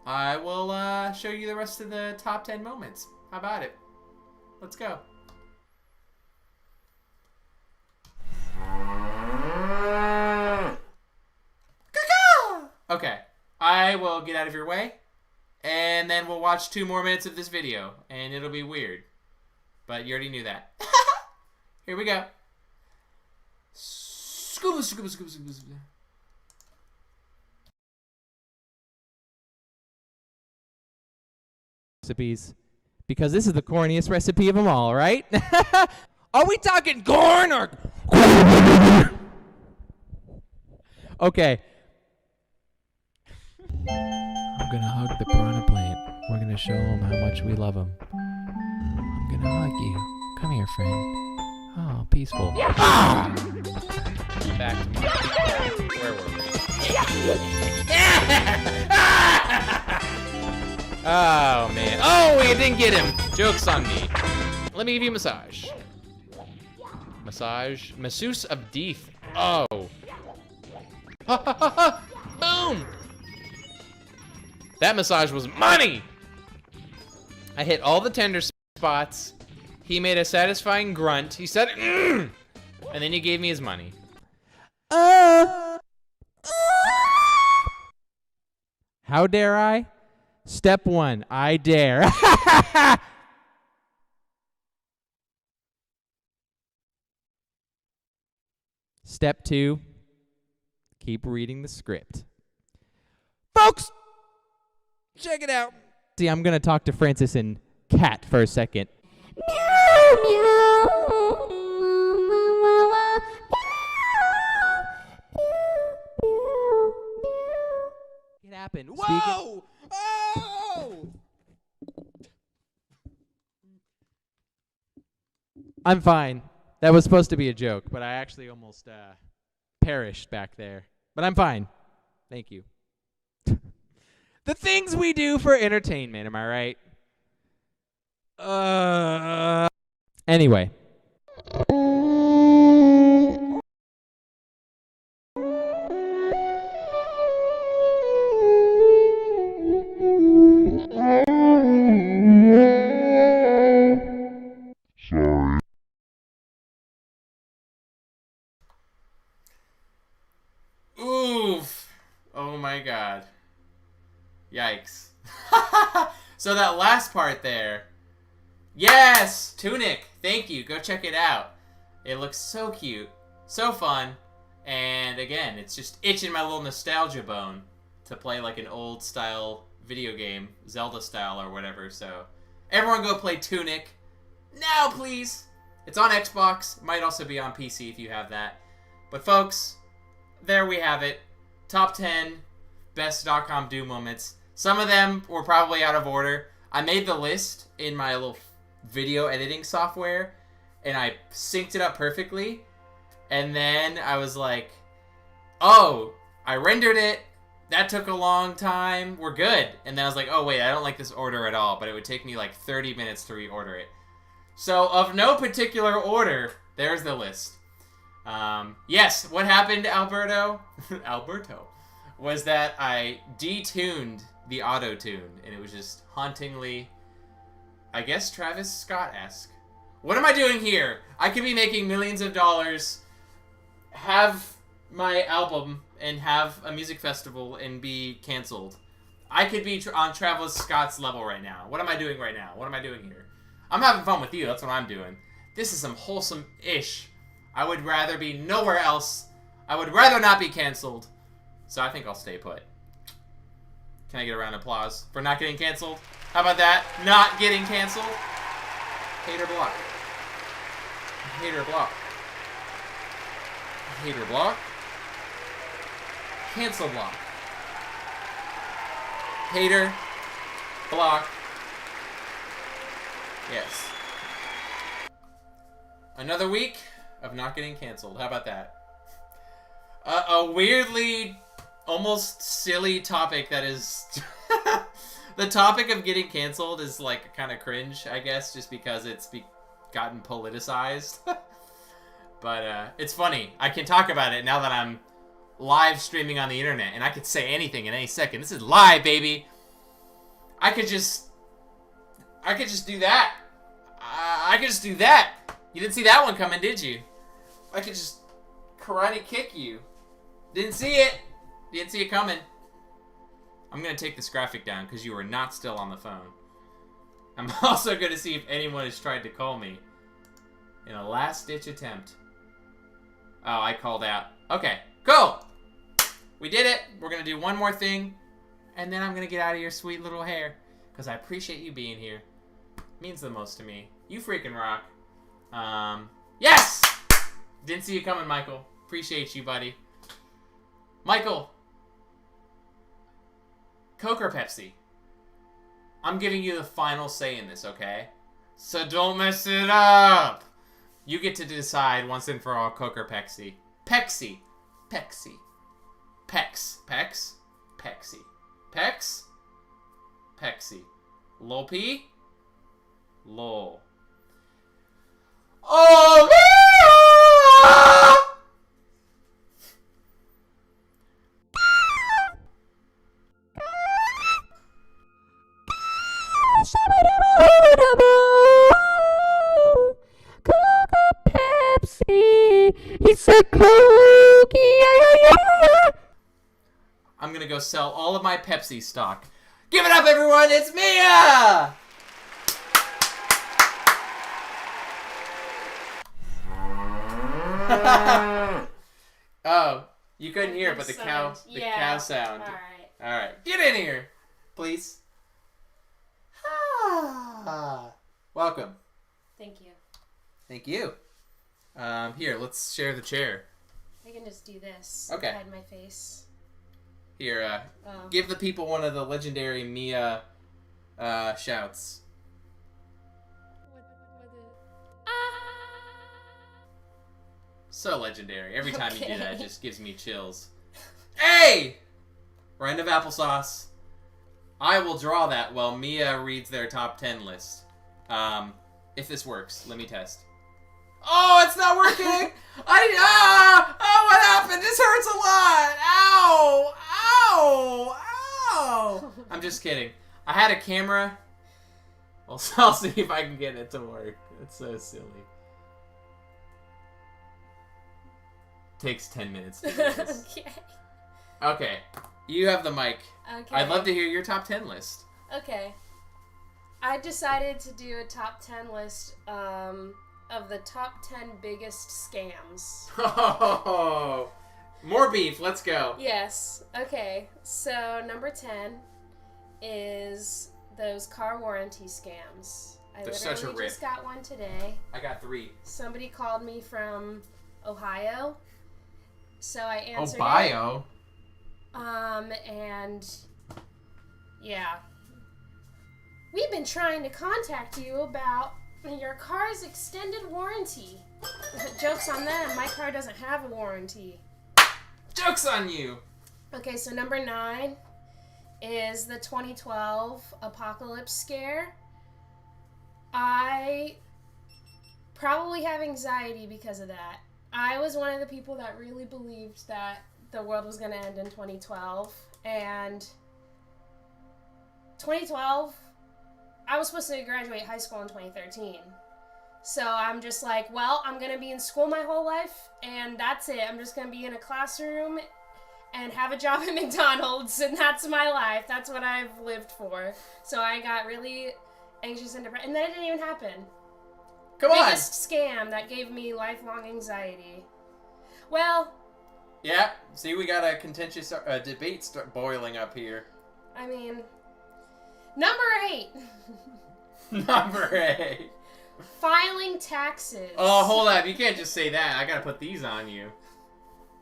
I will show you the rest of the top 10 moments. How about it? Let's go. Okay, I will get out of your way, and then we'll watch 2 more minutes of this video, and it'll be weird. But you already knew that. Here we go. Scuba, scuba, scuba, scuba, scuba. Recipes, because this is the corniest recipe of them all, right? Are we talking corn or? Okay. I'm gonna hug the piranha plant. We're gonna show him how much we love him. I'm gonna hug you. Come here, friend. Oh, peaceful. Ah! Back to me. Where were we? Oh, man. Oh, we didn't get him. Joke's on me. Let me give you a massage. Massage. Masseuse of Deef. Oh. Ha, ha, ha, ha. Boom. That massage was money. I hit all the tender spots. He made a satisfying grunt. He said, and then he gave me his money. How dare I? Step 1, I dare. Step 2, keep reading the script. Folks, check it out. See, I'm going to talk to Francis and Cat for a second. Meow, meow. happened? Whoa! Oh! I'm fine. That was supposed to be a joke, but I actually almost perished back there. But I'm fine. Thank you. The things we do for entertainment, am I right? Anyway. Oof. Oh my god. Yikes. So that last part there. Yes! Tunic! Thank you. Go check it out. It looks so cute. So fun. And again, it's just itching my little nostalgia bone to play like an old style video game. Zelda style or whatever. So everyone go play Tunic. Now, please! It's on Xbox. Might also be on PC if you have that. But folks, there we have it. Top 10 best .com do moments. Some of them were probably out of order. I made the list in my little video editing software, and I synced it up perfectly. And then I was like, oh, I rendered it. That took a long time. We're good. And then I was like, oh, wait, I don't like this order at all. But it would take me like 30 minutes to reorder it. So, of no particular order, there's the list. Yes, what happened, Alberto? Alberto. Was that I detuned the auto-tune. And it was just hauntingly, I guess, Travis Scott-esque. What am I doing here? I could be making millions of dollars, have my album, and have a music festival and be canceled. I could be on Travis Scott's level right now. What am I doing right now? What am I doing here? I'm having fun with you. That's what I'm doing. This is some wholesome-ish. I would rather be nowhere else. I would rather not be canceled. So I think I'll stay put. Can I get a round of applause for not getting canceled? How about that? Not getting canceled? Hater block. Hater block. Hater block. Cancel block. Hater block. Yes. Another week of not getting canceled. How about that? A weirdly, almost silly topic that is... The topic of getting canceled is like kind of cringe, I guess, just because it's gotten politicized. But it's funny. I can talk about it now that I'm live streaming on the internet, and I could say anything in any second. This is live, baby. I could just do that. I could just do that. You didn't see that one coming, did you? I could just karate kick you. Didn't see it. Didn't see it coming. I'm going to take this graphic down because you are not still on the phone. I'm also going to see if anyone has tried to call me in a last-ditch attempt. Oh, I called out. Okay, cool. We did it. We're going to do one more thing, and then I'm going to get out of your sweet little hair because I appreciate you being here. It means the most to me. You freaking rock. Yes! Didn't see you coming, Michael. Appreciate you, buddy. Michael. Coke or Pepsi? I'm giving you the final say in this, okay? So don't mess it up! You get to decide once and for all, Coke or Pepsi. Pepsi. Pepsi. Pex. Pex. Pepsi. Pex. Pepsi. Lol P. Lol. Oh, man! Pepsi, it's a Coke, yeah. I'm gonna go sell all of my Pepsi stock. Give it up, everyone! It's Mia! Oh, you couldn't hear it, but the cow sound. All right, get in here, please. Welcome. Thank you. Thank you. Here, let's share the chair. I can just do this. Okay. Hide my face. Here, give the people one of the legendary Mia shouts. So legendary. Every time you do that, it just gives me chills. Hey! Rand of applesauce. I will draw that while Mia reads their top 10 list. If this works, let me test. Oh, it's not working! Oh, what happened? This hurts a lot! Ow! Ow! Ow! I'm just kidding. I had a camera. Well, I'll see if I can get it to work. It's so silly. Takes 10 minutes to do this. Okay. Okay. You have the mic. Okay. I'd love to hear your top 10 list. Okay. I decided to do a top 10 list of the top 10 biggest scams. Oh, more beef. Let's go. Yes. Okay. So, number 10 is those car warranty scams. I They're literally such a rip. just got one today. I got 3. Somebody called me from Ohio. So I answered Bio. and yeah. We've been trying to contact you about your car's extended warranty. Joke's on them. My car doesn't have a warranty. Joke's on you. Okay, so number 9 is the 2012 apocalypse scare. I probably have anxiety because of that. I was one of the people that really believed that the world was going to end in 2012. And 2012, I was supposed to graduate high school in 2013. So I'm just like, well, I'm going to be in school my whole life, and that's it. I'm just going to be in a classroom and have a job at McDonald's, and that's my life. That's what I've lived for. So I got really anxious and depressed, and then it didn't even happen. Come on. Biggest scam that gave me lifelong anxiety. Well, Yeah. See, we got a contentious debate boiling up here. I mean, number 8. Number 8. Filing taxes. Oh, hold up. You can't just say that. I gotta put these on you.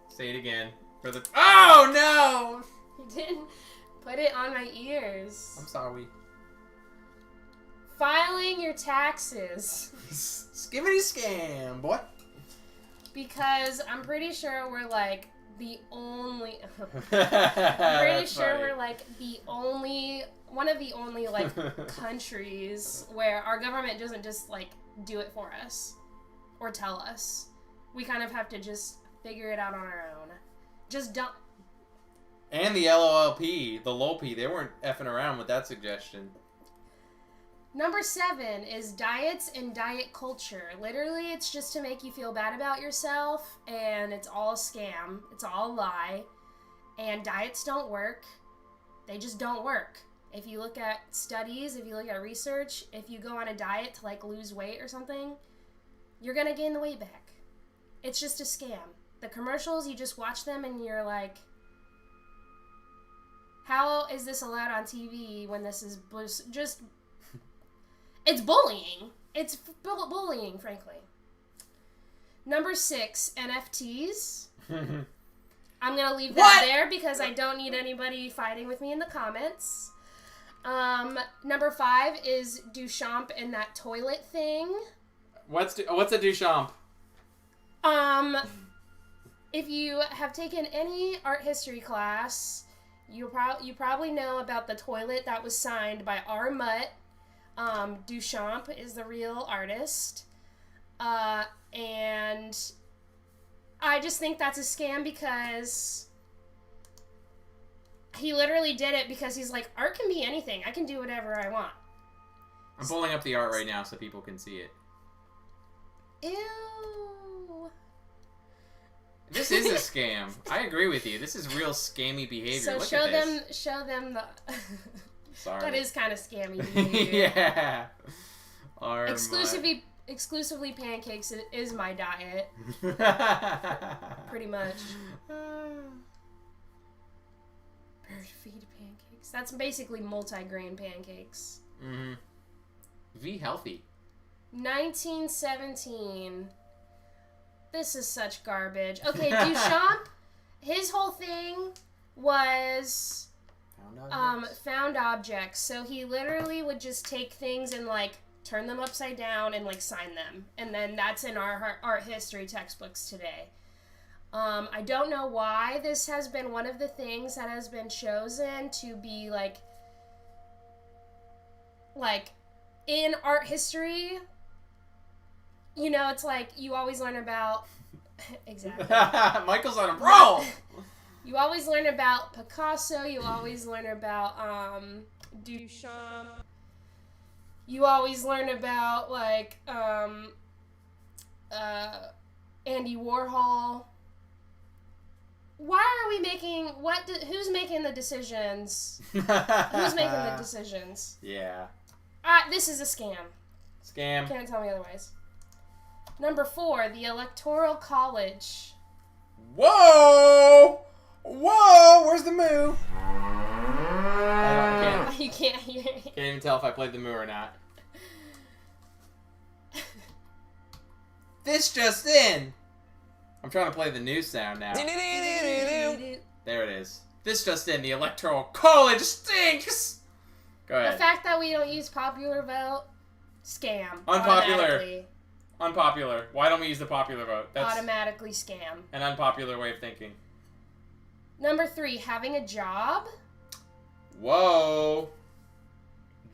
Say it again. For the... Oh, no! You didn't put it on my ears. I'm sorry. Filing your taxes. Skimmity scam, boy. Because I'm pretty sure we're like the only... I'm pretty That's sure funny. we're like the only... One of the only like countries where our government doesn't just like do it for us or tell us. We kind of have to just figure it out on our own. Just don't... And the LOLP, the LOLP, they weren't effing around with that suggestion. Number 7 is diets and diet culture. Literally, it's just to make you feel bad about yourself, and it's all a scam. It's all a lie. And diets don't work. They just don't work. If you look at studies, if you look at research, if you go on a diet to like lose weight or something, you're gonna gain the weight back. It's just a scam. The commercials, you just watch them and you're like, how is this allowed on TV when this is just... It's bullying. It's bullying, frankly. Number 6, NFTs. I'm going to leave that there because I don't need anybody fighting with me in the comments. Number 5 is Duchamp and that toilet thing. What's a Duchamp? If you have taken any art history class, you probably know about the toilet that was signed by R. Mutt. Duchamp is the real artist. And I just think that's a scam because he literally did it because he's like, art can be anything. I can do whatever I want. I'm pulling up the art right now so people can see it. Ew. This is a scam. I agree with you. This is real scammy behavior. So Look show at this. them the... Sorry. That is kind of scammy behavior. Yeah. Exclusively pancakes is my diet. Pretty much. Bird-feed pancakes. That's basically multi-grain pancakes. Mm-hmm. V healthy. 1917. This is such garbage. Okay, Duchamp, his whole thing was Found objects. found objects. So he literally would just take things and like turn them upside down and like sign them, and then that's in our art history textbooks today. I don't know why this has been one of the things that has been chosen to be like in art history. You know, it's like you always learn about exactly. Michael's on a roll. You always learn about Picasso. You always learn about Duchamp. You always learn about like Andy Warhol. Why are we making who's making the decisions? Who's making the decisions? Yeah. This is a scam. Scam. Can't tell me otherwise. Number 4, the Electoral College. Whoa! Whoa! Where's the moo? I You can't hear it. can't even tell if I played the moo or not. This just in. I'm trying to play the new sound now. There it is. This just in. The Electoral College stinks. Go The ahead. fact that we don't use popular vote, scam. Unpopular. Automatically. Unpopular. Why don't we use the popular vote? That's Automatically scam. an unpopular way of thinking. Number 3, having a job. Whoa.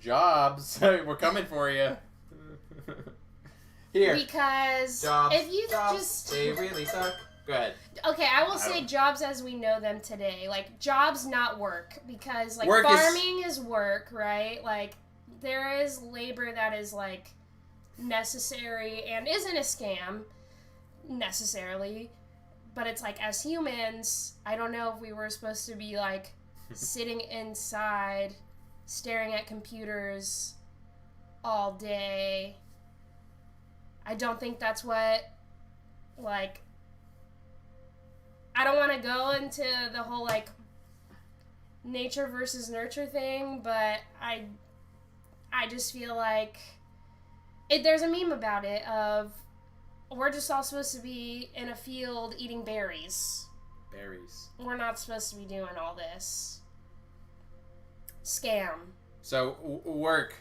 Jobs. We're coming for you. Here. Because Jobs. if you Jobs. just... They really suck. Go ahead. Okay, I will say don't- jobs as we know them today. Like, jobs, not work. Because, like, Work is- farming is work, right? Like, there is labor that is, like, necessary and isn't a scam, necessarily. But it's like, as humans, I don't know if we were supposed to be, like, sitting inside, staring at computers all day. I don't think that's what, like... I don't want to go into the whole, like, nature versus nurture thing, but I just feel like... there's a meme about it of, we're just all supposed to be in a field eating berries. Berries. We're not supposed to be doing all this. Scam. So, work.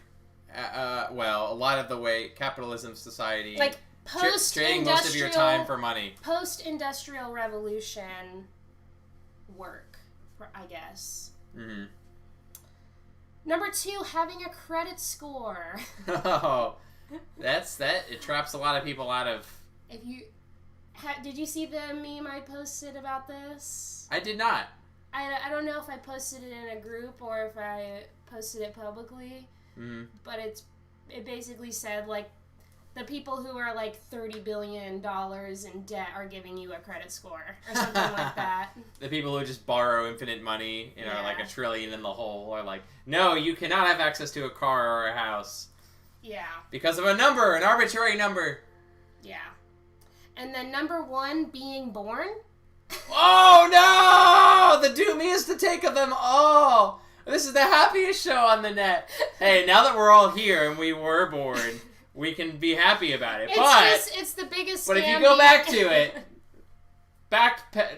Well, a lot of the way capitalism society... Like, trading most of your time for money. Post-industrial revolution work, I guess. Mm-hmm. Number 2, having a credit score. Oh, it traps a lot of people out of... If you... did you see the meme I posted about this? I did not. I don't know if I posted it in a group or if I posted it publicly, Mm-hmm. but it basically said, like, the people who are, like, $30 billion in debt are giving you a credit score, or something like that. The people who just borrow infinite money, Yeah. like $1 trillion in the hole, are like, no, you cannot have access to a car or a house. Yeah, Because of a number, an arbitrary number. yeah. And then number 1, being born. Oh no! The doomiest to take of them all! This is the happiest show on the net. Hey, now that we're all here and we were born, we can be happy about it. It's the biggest But if you scam go back to it,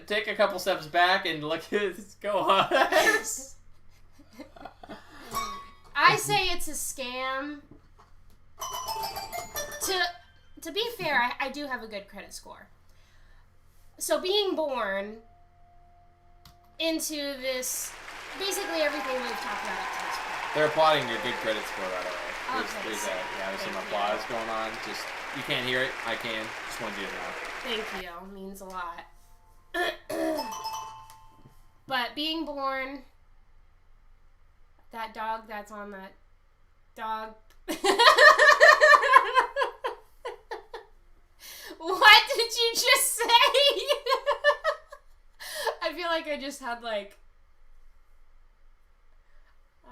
take a couple steps back and look at this, go on. I say it's a scam. To be fair, I do have a good credit score. So being born into this, basically everything we've talked about up to this point. They're applauding your good credit score, by the way. Okay, There's sick. there's some Thank you. applause going on. Just, you can't hear it. I can. Just wanted you to know. Thank you. Means a lot. But being born, that dog that's on that dog. What did you just say? I feel like I just had, like...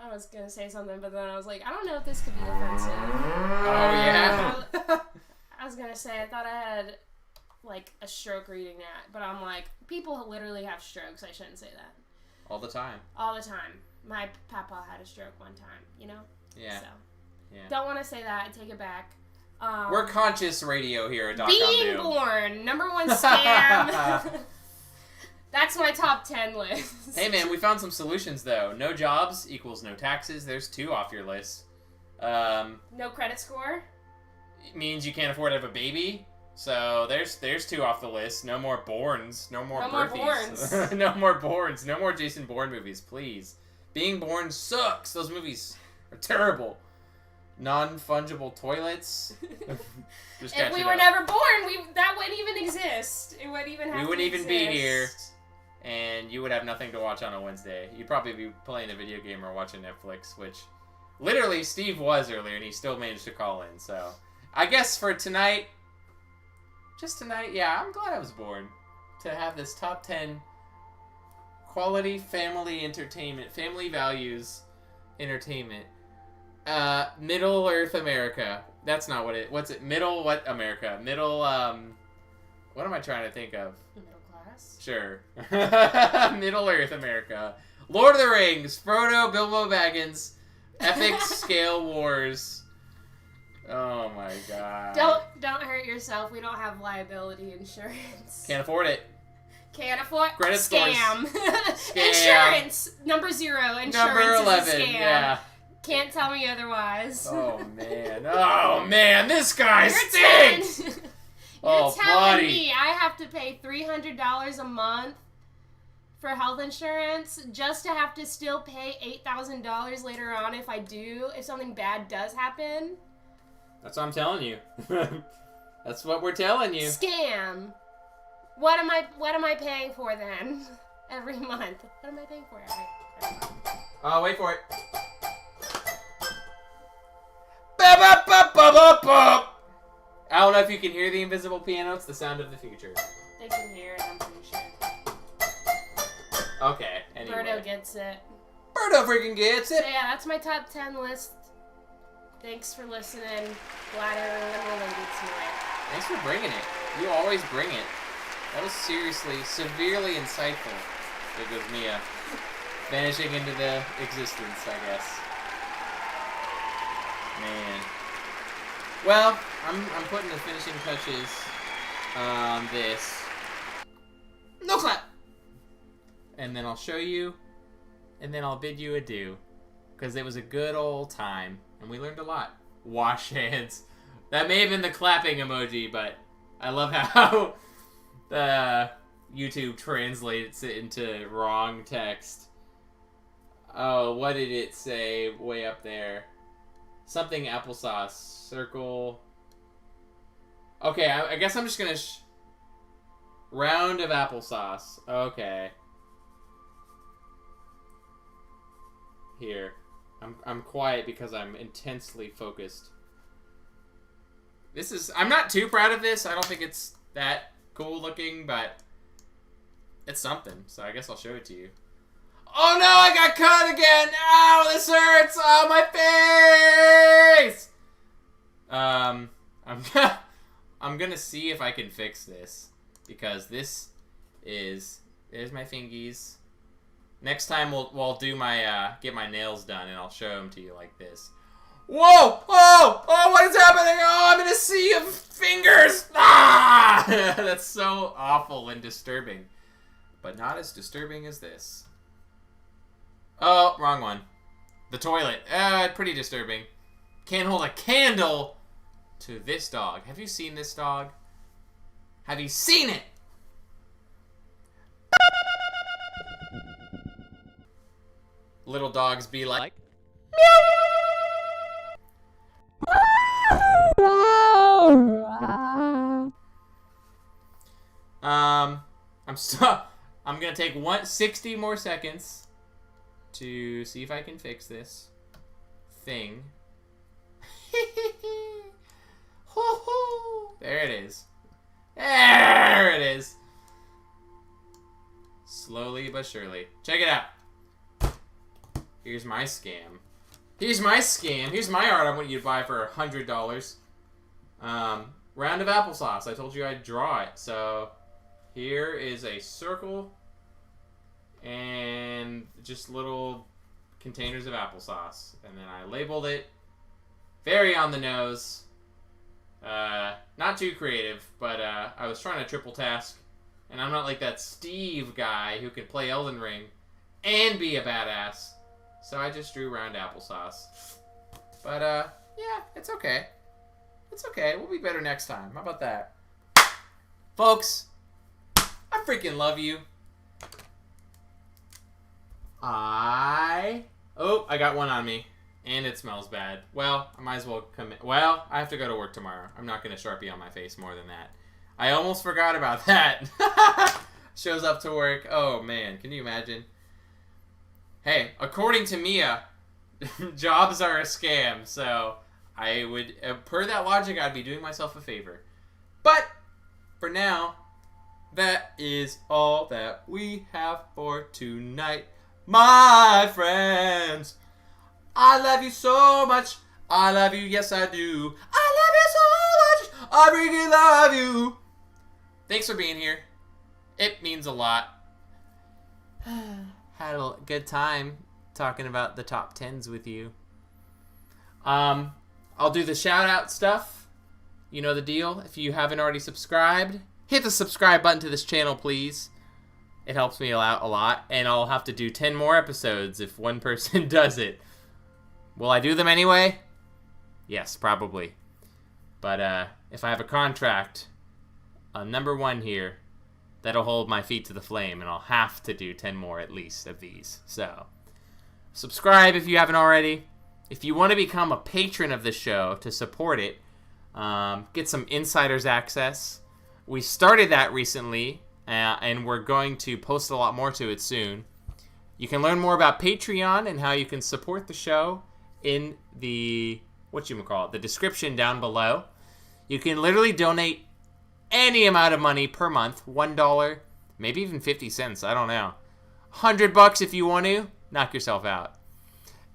I was gonna say something, but then I was like, I don't know if this could be offensive. Oh, yeah. I was gonna say, I thought I had, like, a stroke reading that, but I'm like, people literally have strokes. I shouldn't say that. All the time. All the time. My papa had a stroke one time, you know? Yeah. So, Yeah. don't want to say that. I take it back. We're conscious radio here at Being .com. born, number 1 scam. That's my top 10 list. Hey man, we found some solutions though. No jobs equals no taxes. There's 2 off your list. No credit score? It means you can't afford to have a baby. So there's 2 off the list. No more Bournes. No more birthies. No more Bournes. No more Jason Bourne movies, please. Being Bourne sucks. Those movies are terrible. Non-fungible toilets. Just If we were never born, that wouldn't even exist. It wouldn't even have we to wouldn't even exist. be here. And you would have nothing to watch on a Wednesday. You'd probably be playing a video game or watching Netflix, which literally Steve was earlier, and he still managed to call in. So I guess for tonight, just tonight, yeah, I'm glad I was born to have this top 10 quality family entertainment, family values entertainment. Middle Earth America. That's not what it. What's it? Middle what America? Middle What am I trying to think of? Middle class? Sure. Middle Earth America. Lord of the Rings. Frodo, Bilbo Baggins. Epic Scale Wars. Oh my god. Don't hurt yourself. We don't have liability insurance. Can't afford it. Can't afford. Credit scores. Scam. Scam. Insurance. Number 0. Insurance Number 11. is a scam. Yeah. Can't tell me otherwise. Oh man. Oh man. This guy You're stinks. You're telling buddy. me I have to pay $300 a month for health insurance just to have to still pay $8,000 later on if something bad does happen? That's what I'm telling you. That's what we're telling you. Scam. What am I paying for then? Every month. What am I paying for every month? Oh, wait for it. Ba-ba-ba-ba-ba-ba. I don't know if you can hear the invisible piano. It's the sound of the future. They can hear it, I'm pretty sure. Okay, anyway. Birdo gets it. Birdo freaking gets So it. yeah, that's my top 10 list. Thanks for listening. Glad everyone related to it. Thanks for bringing it. You always bring it. That was seriously, severely insightful. There goes Mia. Vanishing into the existence, I guess. Man. Well, I'm putting the finishing touches on this. No clap! And then I'll show you, and then I'll bid you adieu. Because it was a good old time, and we learned a lot. Wash hands. That may have been the clapping emoji, but I love how the YouTube translates it into wrong text. Oh, what did it say way up there? Something applesauce. Circle. Okay, I guess I'm just gonna... round of applesauce. Okay. Here. I'm quiet because I'm intensely focused. I'm not too proud of this. I don't think it's that cool looking, but it's something. So I guess I'll show it to you. Oh no, I got cut again! Ow, this hurts! Oh, my face! I'm gonna see if I can fix this. Because this is... There's my fingies. Next time we'll do my, get my nails done and I'll show them to you like this. Whoa! Oh! Oh, what is happening? Oh, I'm in a sea of fingers! Ah! That's so awful and disturbing. But not as disturbing as this. Oh, wrong one. The toilet. Pretty disturbing. Can't hold a candle to this dog. Have you seen this dog? Have you seen it? Little dogs be like... I'm gonna take 60 more seconds to see if I can fix this thing. There it is. There it is. Slowly but surely. Check it out. Here's my scam. Here's my scam. Here's my art I want you to buy for $100. Round of applesauce. I told you I'd draw it. So here is a circle and just little containers of applesauce. And then I labeled it very on the nose. Not too creative, but I was trying to triple task And I'm not like that Steve guy who can play Elden Ring and be a badass. So I just drew round applesauce. But, yeah, it's okay. It's okay. We'll be better next time. How about that? Folks, I freaking love you. I got one on me. And it smells bad. Well, I might as well come in. Well, I have to go to work tomorrow. I'm not going to Sharpie on my face more than that. I almost forgot about that. Shows up to work. Oh, man. Can you imagine? Hey, according to Mia, jobs are a scam. So I would, per that logic, I'd be doing myself a favor. But for now, that is all that we have for tonight. My friends, I love you so much. I love you, yes I do. I love you so much. I really love you. Thanks for being here. It means a lot. Had a good time talking about the top 10s with you. I'll do the shout out stuff. You know the deal. If you haven't already subscribed, hit the subscribe button to this channel, please. It helps me out a lot. And I'll have to do 10 more episodes if one person does it. Will I do them anyway? Yes, probably. But if I have a contract, number 1 here, that'll hold my feet to the flame, and I'll have to do 10 more at least of these. So, subscribe if you haven't already. If you want to become a patron of the show to support it, get some insiders access. We started that recently, and we're going to post a lot more to it soon. You can learn more about Patreon and how you can support the show in the, the description down below. You can literally donate any amount of money per month, $1, maybe even 50 cents, I don't know. $100 if you want to, knock yourself out.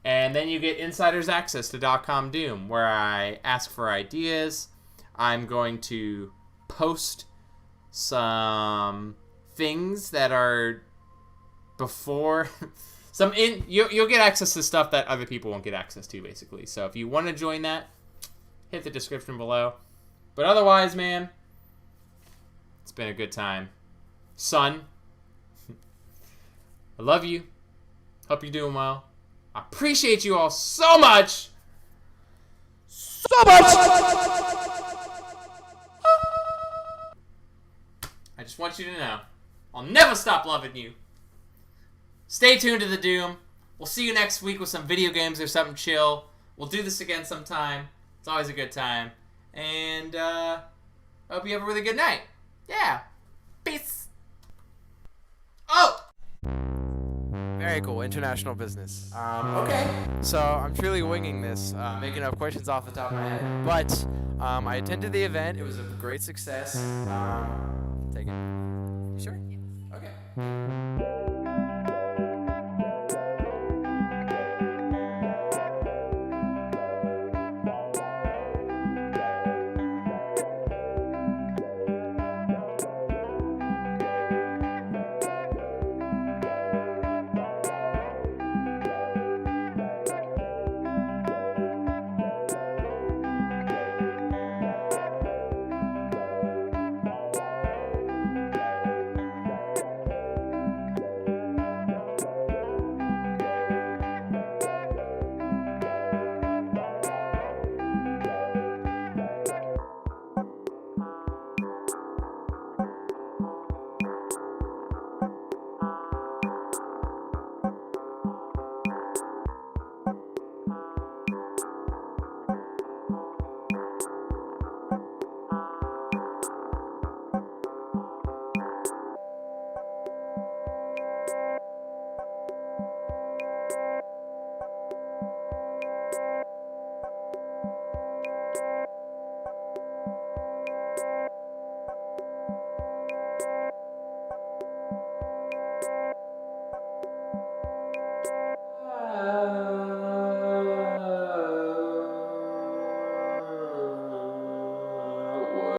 And then you get insiders access to .com Doom, where I ask for ideas. I'm going to post some things that are before you'll get access to stuff that other people won't get access to, basically. So if you want to join that, hit the description below. But otherwise, man, it's been a good time. Son, I love you. Hope you're doing well. I appreciate you all so much. So much! I just want you to know, I'll never stop loving you. Stay tuned to the Doom. We'll see you next week with some video games or something chill. We'll do this again sometime. It's always a good time. And, I hope you have a really good night. Yeah. Peace. Oh! Very cool. International business. Okay. So I'm truly winging this, making up questions off the top of my head. But I attended the event. It was a great success. Take it. You sure? Okay.